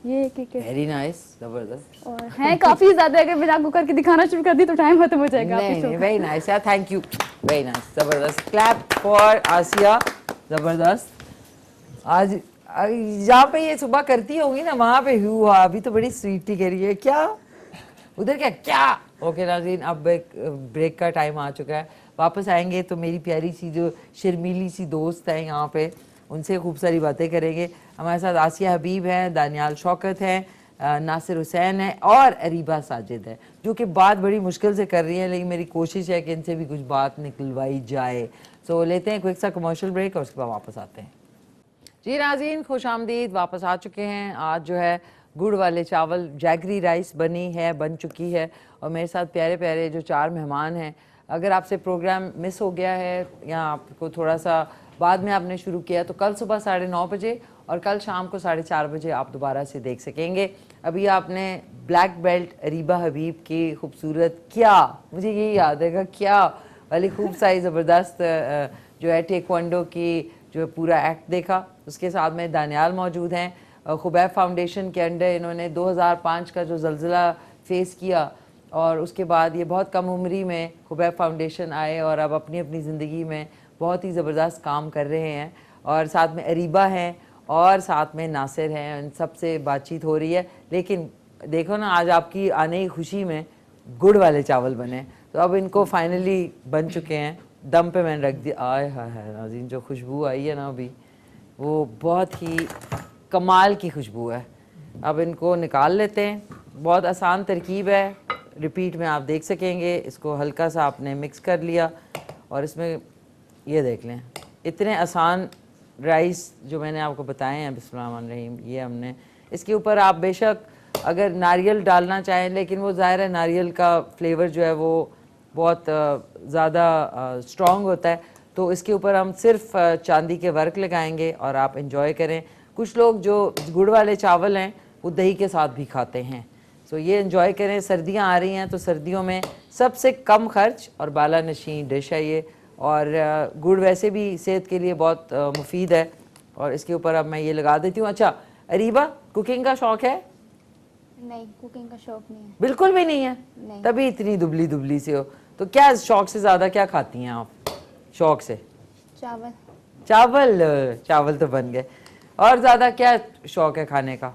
ये किक है। वेरी नाइस, जबरदस्त। और हैं काफी ज्यादा, अगर मैंने आपको करके दिखाना शुरू कर दी तो टाइम खत्म हो जाएगा आपके नहीं शो नहीं, का। वेरी नाइस यार, थैंक यू, वेरी नाइस, जबरदस्त। क्लैप फॉर आसिया, जबरदस्त। आज जहाँ पे ये सुबह करती होंगी ना, वहाँ पे हुआ। अभी तो बड़ी स्वीटी कह रही है। क्या उधर क्या? ओके नाज़रीन, अब ब्रेक का टाइम आ चुका है। वापस आएंगे तो मेरी प्यारी सी जो शर्मीली सी दोस्त है यहाँ पे, उनसे खूब सारी बातें करेंगे। हमारे साथ आसिया हबीब हैं, दानियाल शौकत हैं, नासिर हुसैन है और अरीबा साजिद है, जो कि बात बड़ी मुश्किल से कर रही हैं, लेकिन मेरी कोशिश है कि इनसे भी कुछ बात निकलवाई जाए। सो लेते हैं क्विक सा कमर्शियल ब्रेक और उसके बाद वापस आते हैं। जी नाज़रीन, खुश आमदीद, वापस आ चुके हैं। आज जो है गुड़ वाले चावल जैगरी राइस बन चुकी है और मेरे साथ प्यारे प्यारे जो 4 मेहमान हैं। अगर आपसे प्रोग्राम मिस हो गया है या आपको थोड़ा सा बाद में आपने शुरू किया, तो कल सुबह 9:30 बजे और कल शाम को 4:30 बजे आप दोबारा से देख सकेंगे। अभी आपने ब्लैक बेल्ट अरीबा हबीब की खूबसूरत क्या, मुझे यही याद है क्या वाली खूब सारी ज़बरदस्त जो है टेक्वांडो की जो पूरा एक्ट देखा। उसके साथ में दानियाल मौजूद हैं। खुबैब फाउंडेशन के अंडर इन्होंने 2005 का जो ज़लज़ला फेस किया और उसके बाद ये बहुत कम उम्री में खुबैब फाउंडेशन आए और अब अपनी अपनी ज़िंदगी में बहुत ही ज़बरदस्त काम कर रहे हैं। और साथ में अरीबा हैं और साथ में नासिर हैं, इन सबसे बातचीत हो रही है। लेकिन देखो ना, आज आपकी आने की खुशी में गुड़ वाले चावल बने, तो अब इनको फाइनली बन चुके हैं। दम पे मैंने रख दिया। आय हाय हाय नाज़रीन, जो खुशबू आई है ना अभी, वो बहुत ही कमाल की खुशबू है। अब इनको निकाल लेते हैं। बहुत आसान तरकीब है, रिपीट में आप देख सकेंगे। इसको हल्का सा आपने मिक्स कर लिया और इसमें ये देख लें, इतने आसान राइस जो मैंने आपको बताए हैं, बिस्मिल्लाहिर्रहमानिर्रहीम, ये हमने इसके ऊपर आप बेशक अगर नारियल डालना चाहें, लेकिन वो ज़ाहिर है नारियल का फ्लेवर जो है वो बहुत ज़्यादा स्ट्रॉन्ग होता है, तो इसके ऊपर हम सिर्फ चांदी के वर्क लगाएंगे और आप इंजॉय करें। कुछ लोग जो गुड़ वाले चावल हैं वो दही के साथ भी खाते हैं, सो ये इंजॉय करें। सर्दियां आ रही हैं तो सर्दियों में सबसे कम खर्च और बाला नशीन डिश है ये। और गुड़ वैसे भी सेहत के लिए बहुत मुफीद है। और इसके ऊपर अब मैं ये लगा देती हूँ। अच्छा अरीबा, कुकिंग का शौक़ है? नहीं, कुकिंग का शौक नहीं है। बिल्कुल भी नहीं है? नहीं। तभी इतनी दुबली दुबली से हो। तो क्या शौक से ज़्यादा क्या खाती हैं आप? शौक से चावल। चावल, चावल तो बन गए। और ज़्यादा क्या शौक है खाने का?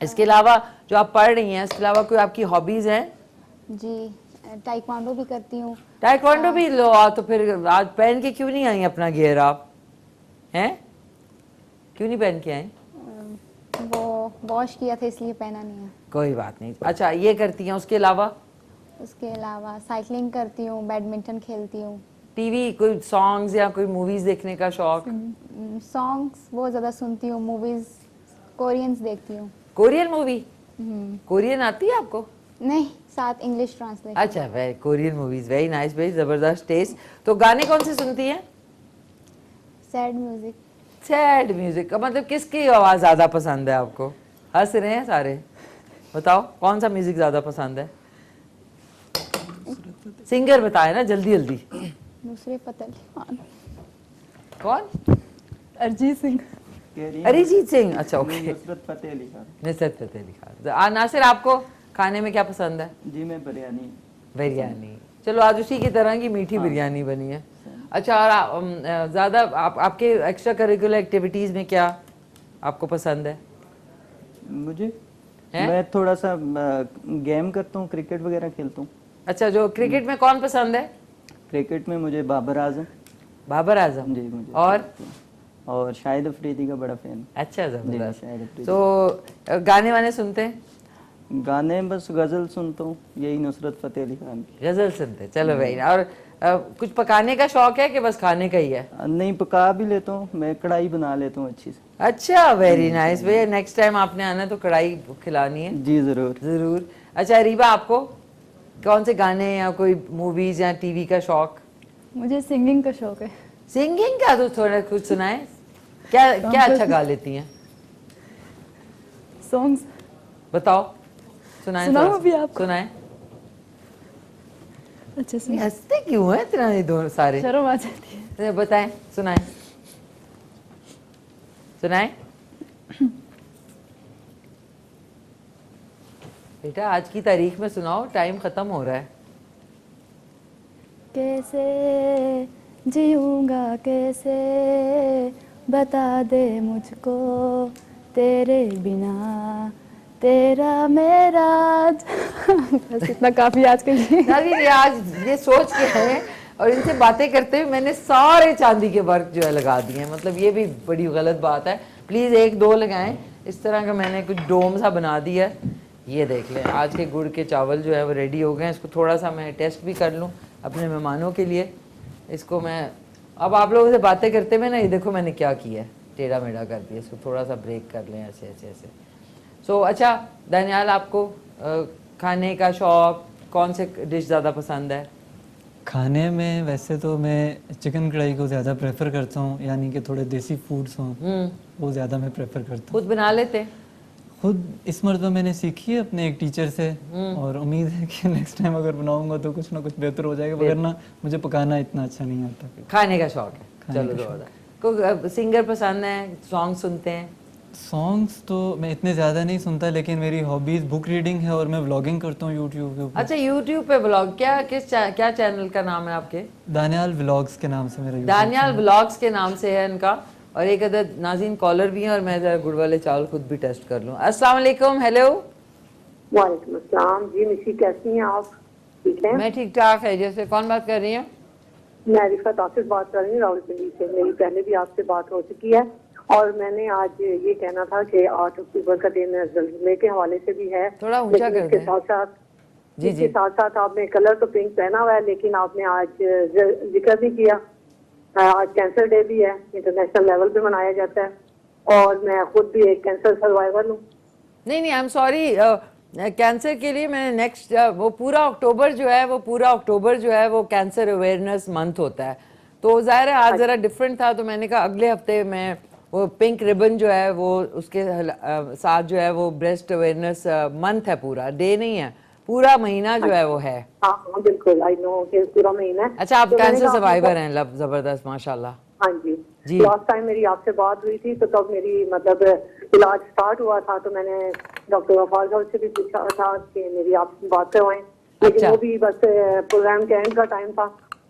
इसके अलावा जो आप पढ़ रही हैं, इसके अलावा कोई आपकी हॉबीज़ हैं? जी, ताइक्वांडो भी करती हूँ। ताइक्वांडो भी लो। तो फिर आज पहन के क्यों नहीं आई अपना गियर? आप हैं क्यों नहीं पहन के आई? वो वॉश किया था इसलिए पहना नहीं है। कोई बात नहीं। अच्छा ये करती हैं, उसके अलावा? उसके अलावा साइकिलिंग करती हूँ, बैडमिंटन खेलती हूँ। टीवी कोई सॉन्ग्स या कोई मूवीज देखने का शौक? सॉन्ग्स बहुत ज़्यादा सुनती हूँ। मूवीज़ कोरियंस देखती हूँ। Korean movie? कोरियन आती है आपको? नहीं, साथ इंग्लिश ट्रांसलेशन। अच्छा, very Korean movies, very nice, very जबरदस्त टेस्ट। तो गाने कौन से सुनती हैं? Sad music. सैड म्यूजिक का मतलब किसकी आवाज़ ज़्यादा पसंद है आपको? हंस रहे हैं सारे। बताओ कौन सा म्यूजिक ज्यादा पसंद है? सिंगर बताए ना जल्दी जल्दी। नुसरत फतेह अली खान। कौन? अरिजीत सिंह। अरिजीत सिंह। अच्छा ओके। नुसरत फतेह अली खान। नुसरत फतेह अली खान। नासिर आपको खाने में क्या पसंद है? जी मैं बिरयानी। बिरयानी। चलो आज उसी की तरह की मीठी बिरयानी बनी है। अच्छा और ज़्यादा आपके एक्स्ट्रा करिकुलर एक्टिविटीज़ में क्या आपको पसंद है? मुझे मैं थोड़ा सा गेम करता हूँ, क्रिकेट वगैरह खेलता हूँ। अच्छा, जो क्रिकेट में कौन पसंद है? क्रिकेट में मुझे बाबर आजम। बाबर आजम जी मुझे। और शाहिद अफरीदी का बड़ा फैन। अच्छा जबरदस्त। शाहिद अफरीदी। तो गाने वाने सुनते हैं? गाने बस गजल सुनता हूँ, यही नुसरत फतेह अली खान की गजल सुनते हैं। चलो भाई। और कुछ पकाने का शौक है कि बस खाने का ही है? नहीं, पका भी लेता हूँ, मैं कढ़ाई बना लेता हूँ अच्छी से। अच्छा वेरी नाइस भैया। नेक्स्ट टाइम आपने आना तो कढ़ाई खिलानी है। जी जरूर जरूर। अच्छा रीबा, आपको कौन से गाने या कोई मूवीज या टीवी का शौक? मुझे सिंगिंग का शौक है। सिंगिंग का? तो थोड़ा कुछ सुनाए। क्या क्या अच्छा गा लेती हैं? सॉन्ग्स बताओ, सुनाए। सुनाऊं अभी आपको? सुनाए। अच्छा सुन। हंसते क्यों है इतना ये दोनों सारे? शर्म आ जाती है। बताएं, सुनाए सुनाए। बेटा आज की तारीख में सुनाओ, टाइम खत्म हो रहा है। कैसे जीऊंगा कैसे, बता दे मुझको तेरे बिना, तेरा मेरा बस इतना काफी आज के लिए। नाज़रीन, आज ये सोच के हैं और इनसे बातें करते हुए मैंने सारे चांदी के वर्क जो है लगा दिए हैं। मतलब ये भी बड़ी गलत बात है। प्लीज़ एक दो लगाएं। इस तरह का मैंने कुछ डोम सा बना दिया है। ये देख लें, आज के गुड़ के चावल जो है वो रेडी हो गए हैं। इसको थोड़ा सा मैं टेस्ट भी कर लूँ अपने मेहमानों के लिए। इसको मैं अब आप लोगों से बातें करते हुए ना, ये देखो मैंने क्या किया है, टेढ़ा मेढ़ा कर दिया। इसको थोड़ा सा ब्रेक कर लें ऐसे ऐसे ऐसे। अच्छा दानियाल, आपको खाने का शौक, कौन से डिश ज़्यादा पसंद है? खाने में वैसे तो मैं चिकन कढ़ाई को ज़्यादा प्रेफर करता हूँ, यानी कि थोड़े देसी फूड्स हों वो ज़्यादा मैं प्रेफर करता हूँ। खुद बना लेते? खुद इस मरतबा मैंने सीखी है अपने एक टीचर से, और उम्मीद है कि नेक्स्ट टाइम अगर बनाऊंगा तो कुछ ना कुछ बेहतर हो जाएगा, वरना मुझे पकाना इतना अच्छा नहीं आता। खाने का शौक है। चलो जोरदार। सिंगर पसंद है? सॉन्ग सुनते हैं? सॉन्ग्स तो मैं इतने ज़्यादा नहीं सुनता, लेकिन मेरी हॉबीज़ बुक रीडिंग है और मैं व्लॉगिंग करता हूँ यूट्यूब के ऊपर। अच्छा, यूट्यूब पे व्लॉग? क्या चैनल का नाम है आपके? दानियाल व्लॉग्स के नाम से मेरा। दानियाल व्लॉग्स के नाम से है इनका। और एक अदद नाज़रीन कॉलर भी हैं, और मैं ज़रा गुड़ वाले चावल खुद भी टेस्ट कर लूँ। अस्सलाम वालेकुम। हेलो। वालेकुम अस्सलाम जी। निशी कैसी हैं आप? ठीक है। मैं ठीक ठाक है। जैसे कौन बात कर रही है? मैं रिफत आसिफ बात कर रही हूँ रावलपिंडी से। मेरी पहले भी आपसे बात हो चुकी है, और मैंने आज ये कहना था कि 8 अक्टूबर का दिन ज़लज़ले के हवाले से भी है। थोड़ा ऊंचा कर इसके दें। साथ साथ जी जी। साथ साथ आपने कलर तो पिंक पहना हुआ है, लेकिन आपने आज जिक्र नहीं किया। आज कैंसर डे भी है, इंटरनेशनल लेवल पे मनाया जाता है, और मैं खुद भी एक कैंसर सर्वाइवर हूँ। नहीं नहीं, आई एम सॉरी। कैंसर के लिए मैंने नेक्स्ट वो पूरा अक्टूबर जो है वो कैंसर अवेयरनेस मंथ होता है। तो ज़ाहिर है आज ज़रा डिफरेंट था, तो मैंने कहा अगले हफ्ते मैं वो पिंक रिबन जो है वो उसके साथ जो है वो ब्रेस्ट अवेयरनेस मंथ है। पूरा डे नहीं है, पूरा महीना जो है वो है। हाँ बिल्कुल, आई नो कि पूरा महीना है। अच्छा, आप तो कैंसर सर्वाइवर हैं? जबरदस्त, माशाल्लाह। हाँ जी। जी। लास्ट टाइम मेरी आपसे बात हुई थी तो तब मेरी मतलब इलाज स्टार्ट हुआ था, तो मैंने डॉक्टर वफार साहब से भी पूछा था कि मेरी आपसे बात करवाएं, लेकिन वो भी बस प्रोग्राम के एंड का टाइम था,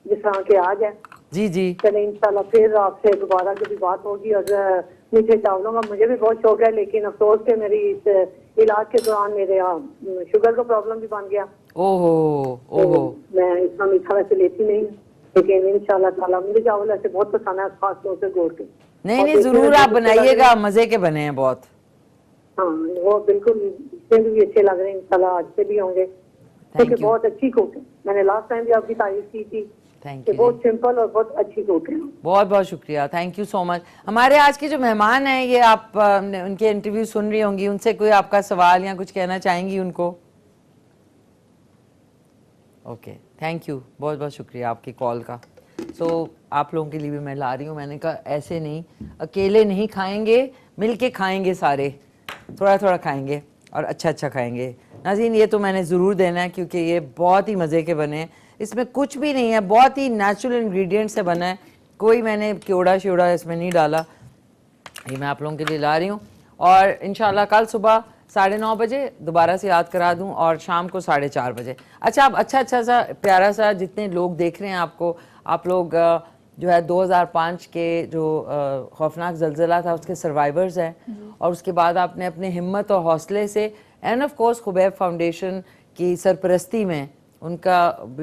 जिस तरह के आज है। जी जी। चले इंशाल्लाह फिर आपसे दोबारा कभी बात होगी। और मीठे चावलों का मुझे भी बहुत शौक है, लेकिन अफसोस के मेरी इस इलाज के दौरान मेरे शुगर का प्रॉब्लम भी बन गया। ओहो। मैं इतना मीठा वैसे लेती नहीं, लेकिन इंशाल्लाह ताला मुझे चावल ऐसे बहुत पसंद है, खास तौर से गोड़ के। नहीं, जरूर आप बनाइएगा, मजे के बने हैं बहुत। हाँ वो बिल्कुल, इसमें भी अच्छे लग रहे हैं, इंशाल्लाह आज से भी होंगे, क्योंकि बहुत अच्छी कुक है। मैंने लास्ट टाइम भी आपकी तारीफ की थी। Thank you. बहुत सिंपल और बहुत अच्छी कुक है। बहुत बहुत शुक्रिया, थैंक यू सो मच। हमारे आज के जो मेहमान हैं, ये आप उनके इंटरव्यू सुन रही होंगी, उनसे कोई आपका सवाल या कुछ कहना चाहेंगी उनको? ओके, थैंक यू, बहुत बहुत शुक्रिया आपकी कॉल का। आप लोगों के लिए भी मैं ला रही हूँ। मैंने कहा ऐसे नहीं, अकेले नहीं खाएंगे, मिल के खाएंगे, सारे थोड़ा थोड़ा खाएंगे। और अच्छा अच्छा खाएंगे। नाज़रीन ये तो मैंने ज़रूर देना है क्योंकि ये बहुत ही मज़े के बने हैं, इसमें कुछ भी नहीं है, बहुत ही नेचुरल इंग्रेडिएंट से बना है, कोई मैंने क्योड़ा श्योड़ा इसमें नहीं डाला। ये मैं आप लोगों के लिए ला रही हूँ और इंशाल्लाह कल सुबह 9:30 बजे दोबारा से याद करा दूँ और शाम को 4:30 बजे। अच्छा आप अच्छा सा प्यारा सा, जितने लोग देख रहे हैं आपको, आप लोग जो है 2005 के जो खौफनाक ज़लज़ला था उसके सर्वाइवर्स हैं और उसके बाद आपने अपने हिम्मत और हौसले से and of course Khubaib foundation की सरपरस्ती में उनका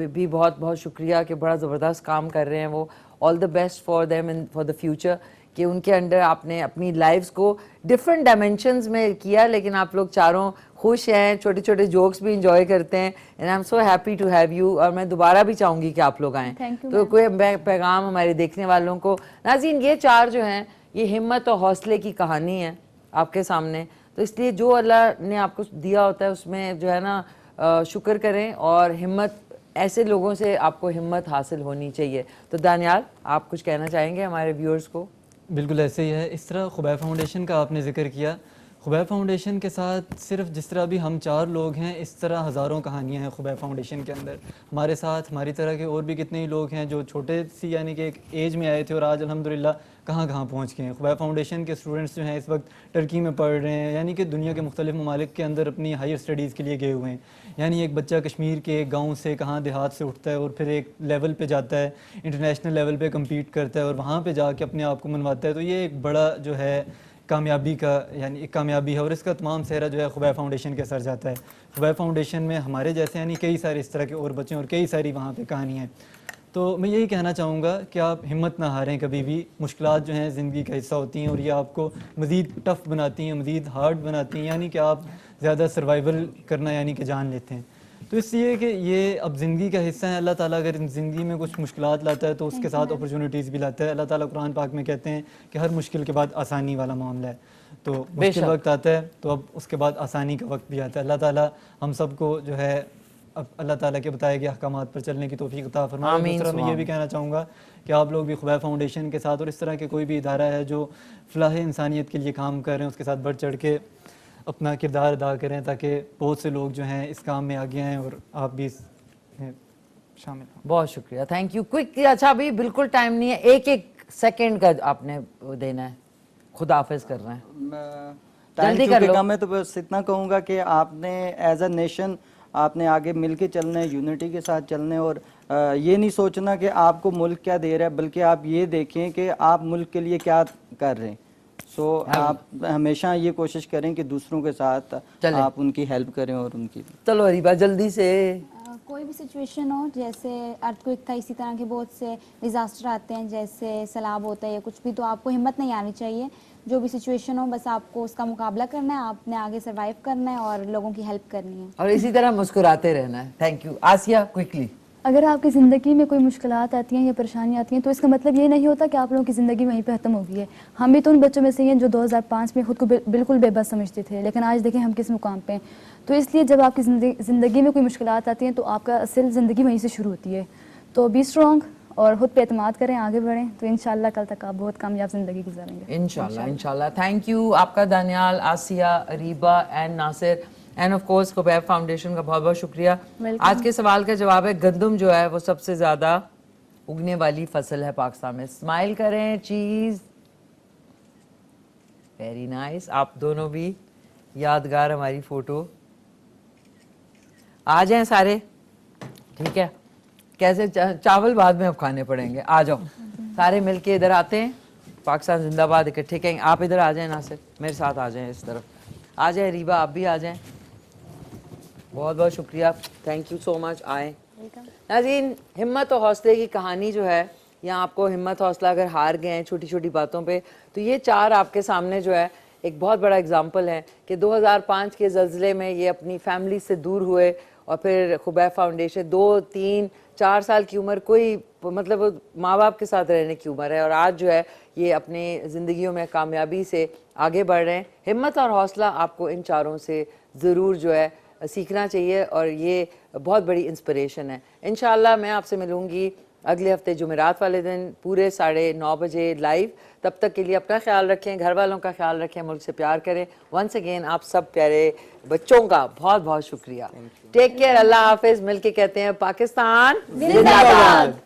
भी बहुत बहुत शुक्रिया कि बड़ा ज़बरदस्त काम कर रहे हैं वो। All the best for them in for the future कि उनके अंडर आपने अपनी लाइफ्स को डिफरेंट डायमेंशंस में किया, लेकिन आप लोग चारों खुश हैं, छोटे छोटे जोक्स भी इंजॉय करते हैं and I am so happy to have you. और मैं दोबारा भी चाहूँगी कि आप लोग आएँ। तो कोई पैगाम हमारे देखने वालों को। नाज़रीन ये चार जो हैं ये हिम्मत और हौसले की कहानी है आपके सामने, तो इसलिए जो अल्लाह ने आपको दिया होता है उसमें जो है ना शुक्र करें और हिम्मत, ऐसे लोगों से आपको हिम्मत हासिल होनी चाहिए। तो दानियाल आप कुछ कहना चाहेंगे हमारे व्यूअर्स को? बिल्कुल ऐसे ही है। इस तरह खुबैब फाउंडेशन का आपने जिक्र किया, खुबैब फाउंडेशन के साथ सिर्फ जिस तरह भी हम 4 लोग हैं इस तरह हज़ारों कहानियां हैं खुबैब फाउंडेशन के अंदर। हमारे साथ हमारी तरह के और भी कितने ही लोग हैं जो छोटे सी यानी कि एक एज में आए थे और आज अल्हम्दुलिल्लाह कहाँ कहाँ पहुँच गए हैं। खुबैब फाउंडेशन के स्टूडेंट्स जो हैं इस वक्त टर्की में पढ़ रहे हैं, यानी कि दुनिया के मुख्तलिफ ममालिक के अंदर अपनी हायर स्टडीज़ के लिए गए हुए हैं। यानी एक बच्चा कश्मीर के एक गाँव से कहाँ देहात से उठता है और फिर एक लेवल पे जाता है, इंटरनेशनल लेवल पे कम्पीट करता है और वहाँ पे जाके अपने आप को मनवाता है। तो ये एक बड़ा जो है कामयाबी का यानी एक कामयाबी है और इसका तमाम सेहरा जो है खुबैब फाउंडेशन के सर जाता है। खुबैब फाउंडेशन में हमारे जैसे यानी कई सारे इस तरह के और बच्चे और कई सारी वहाँ पे कहानियाँ हैं। तो मैं यही कहना चाहूँगा कि आप हिम्मत ना हारें कभी भी। मुश्किलात जो हैं ज़िंदगी का हिस्सा होती हैं और ये आपको मज़ीद टफ़ बनाती हैं, मज़ीद हार्ड बनाती हैं, यानी कि आप ज़्यादा सर्वाइवल करना यानी कि जान लेते हैं। तो इसलिए कि ये अब ज़िंदगी का हिस्सा है। अल्लाह ताला अगर ज़िंदगी में कुछ मुश्किलात लाता है तो उसके साथ अपॉर्चुनिटीज़ भी लाता है। अल्लाह ताला कुरान पाक में कहते हैं कि हर मुश्किल के बाद आसानी वाला मामला है। तो मुश्किल वक्त आता है तो अब उसके बाद आसानी का वक्त भी आता है। अल्लाह ताला हम सबको जो है अब अल्लाह ताला के बताए गए अहकामात पर चलने की तौफीक अता फरमाए। दूसरा मैं ये भी कहना चाहूँगा कि आप लोग भी खुबैब फाउंडेशन के साथ और इस तरह के कोई भी इदारा है जो फलाह इंसानियत के लिए काम कर रहे हैं उसके साथ बढ़ चढ़ के अपना किरदार अदा करें ताकि बहुत से लोग जो हैं इस काम में आगे आएँ और आप भी इसमें शामिल हों। बहुत शुक्रिया, थैंक यू। क्विक, अच्छा अभी बिल्कुल टाइम नहीं है, एक एक सेकंड का आपने देना है, खुदा हाफिज कर रहे हैं, जल्दी कर लो। मैं तो बस इतना कहूँगा कि आपने एज अ नेशन आपने आगे मिल के चलना है, यूनिटी के साथ चलना है और ये नहीं सोचना कि आपको मुल्क क्या दे रहा है, बल्कि आप ये देखें कि आप मुल्क के लिए क्या कर रहे हैं। सो आप हमेशा ये कोशिश करें कि दूसरों के साथ आप उनकी हेल्प करें और उनकी। चलो अरीबा जल्दी से। कोई भी सिचुएशन हो, जैसे अर्थक्वेक था, इसी तरह के बहुत से डिज़ास्टर आते हैं, जैसे सैलाब होता है या कुछ भी, तो आपको हिम्मत नहीं आनी चाहिए। जो भी सिचुएशन हो बस आपको उसका मुकाबला करना है, आपने आगे सर्वाइव करना है और लोगों की हेल्प करनी है और इसी तरह मुस्कुराते रहना है। Thank you. आसिया क्विकली। अगर आपकी ज़िंदगी में कोई मुश्किलात आती हैं या परेशानी आती हैं तो इसका मतलब ये नहीं होता कि आप लोगों की ज़िंदगी वहीं पे ख़त्म हो गई है। हम भी तो उन बच्चों में से हैं जो 2005 में ख़ुद को बिल्कुल बेबस समझते थे, लेकिन आज देखें हम किस मुकाम पे हैं। तो इसलिए जब आपकी ज़िंदगी में कोई मुश्किलात आती हैं तो आपका असल ज़िंदगी वहीं से शुरू होती है। तो बी स्ट्रॉन्ग और खुद पे एतमाद करें, आगे बढ़ें, तो इंशाल्लाह कल तक आप बहुत कामयाब ज़िंदगी गुजारेंगे। इंशाल्लाह। थैंक यू आपका Daniyal, Asiya, Areeba and Nasir and of course Khubaib foundation का बहुत बहुत शुक्रिया। आज के सवाल का जवाब है गंदम जो है वो सबसे ज़्यादा उगने वाली फसल है पाकिस्तान में। स्माइल करें, चीज़ वेरी नाइस। आप दोनों भी यादगार हमारी फ़ोटो। आ जाएं सारे, ठीक है। कैसे चावल बाद में अब खाने पड़ेंगे। आ जाओ सारे मिलके इधर आते हैं। पाकिस्तान जिंदाबाद इकट्ठे कहेंगे। आप इधर आ जाएं, नासिर मेरे साथ आ जाएं, इस तरफ आ जाए। रीबा आप भी आ जाएं। बहुत बहुत शुक्रिया, थैंक यू सो मच। आए नाज़रीन, हिम्मत और हौसले की कहानी जो है, यहाँ आपको हिम्मत हौसला अगर हार गए हैं छोटी छोटी बातों पे, तो ये चार आपके सामने जो है एक बहुत बड़ा एग्जाम्पल है कि 2005 के ज़लज़ले में ये अपनी फैमिली से दूर हुए और फिर खुबैब फाउंडेशन 2, 3, 4 साल की उम्र, कोई मतलब माँ बाप के साथ रहने की उम्र है, और आज जो है ये अपनी ज़िंदगियों में कामयाबी से आगे बढ़ रहे हैं। हिम्मत और हौसला आपको इन चारों से ज़रूर जो है सीखना चाहिए और ये बहुत बड़ी इंस्पिरेशन है। इंशाल्लाह मैं आपसे मिलूँगी अगले हफ्ते जुमेरात वाले दिन पूरे 9:30 बजे लाइव। तब तक के लिए अपना ख्याल रखें, घर वालों का ख्याल रखें, मुल्क से प्यार करें। वंस अगेन आप सब प्यारे बच्चों का बहुत बहुत शुक्रिया। टेक केयर, अल्लाह हाफिज। मिलके कहते हैं पाकिस्तान जिंदाबाद।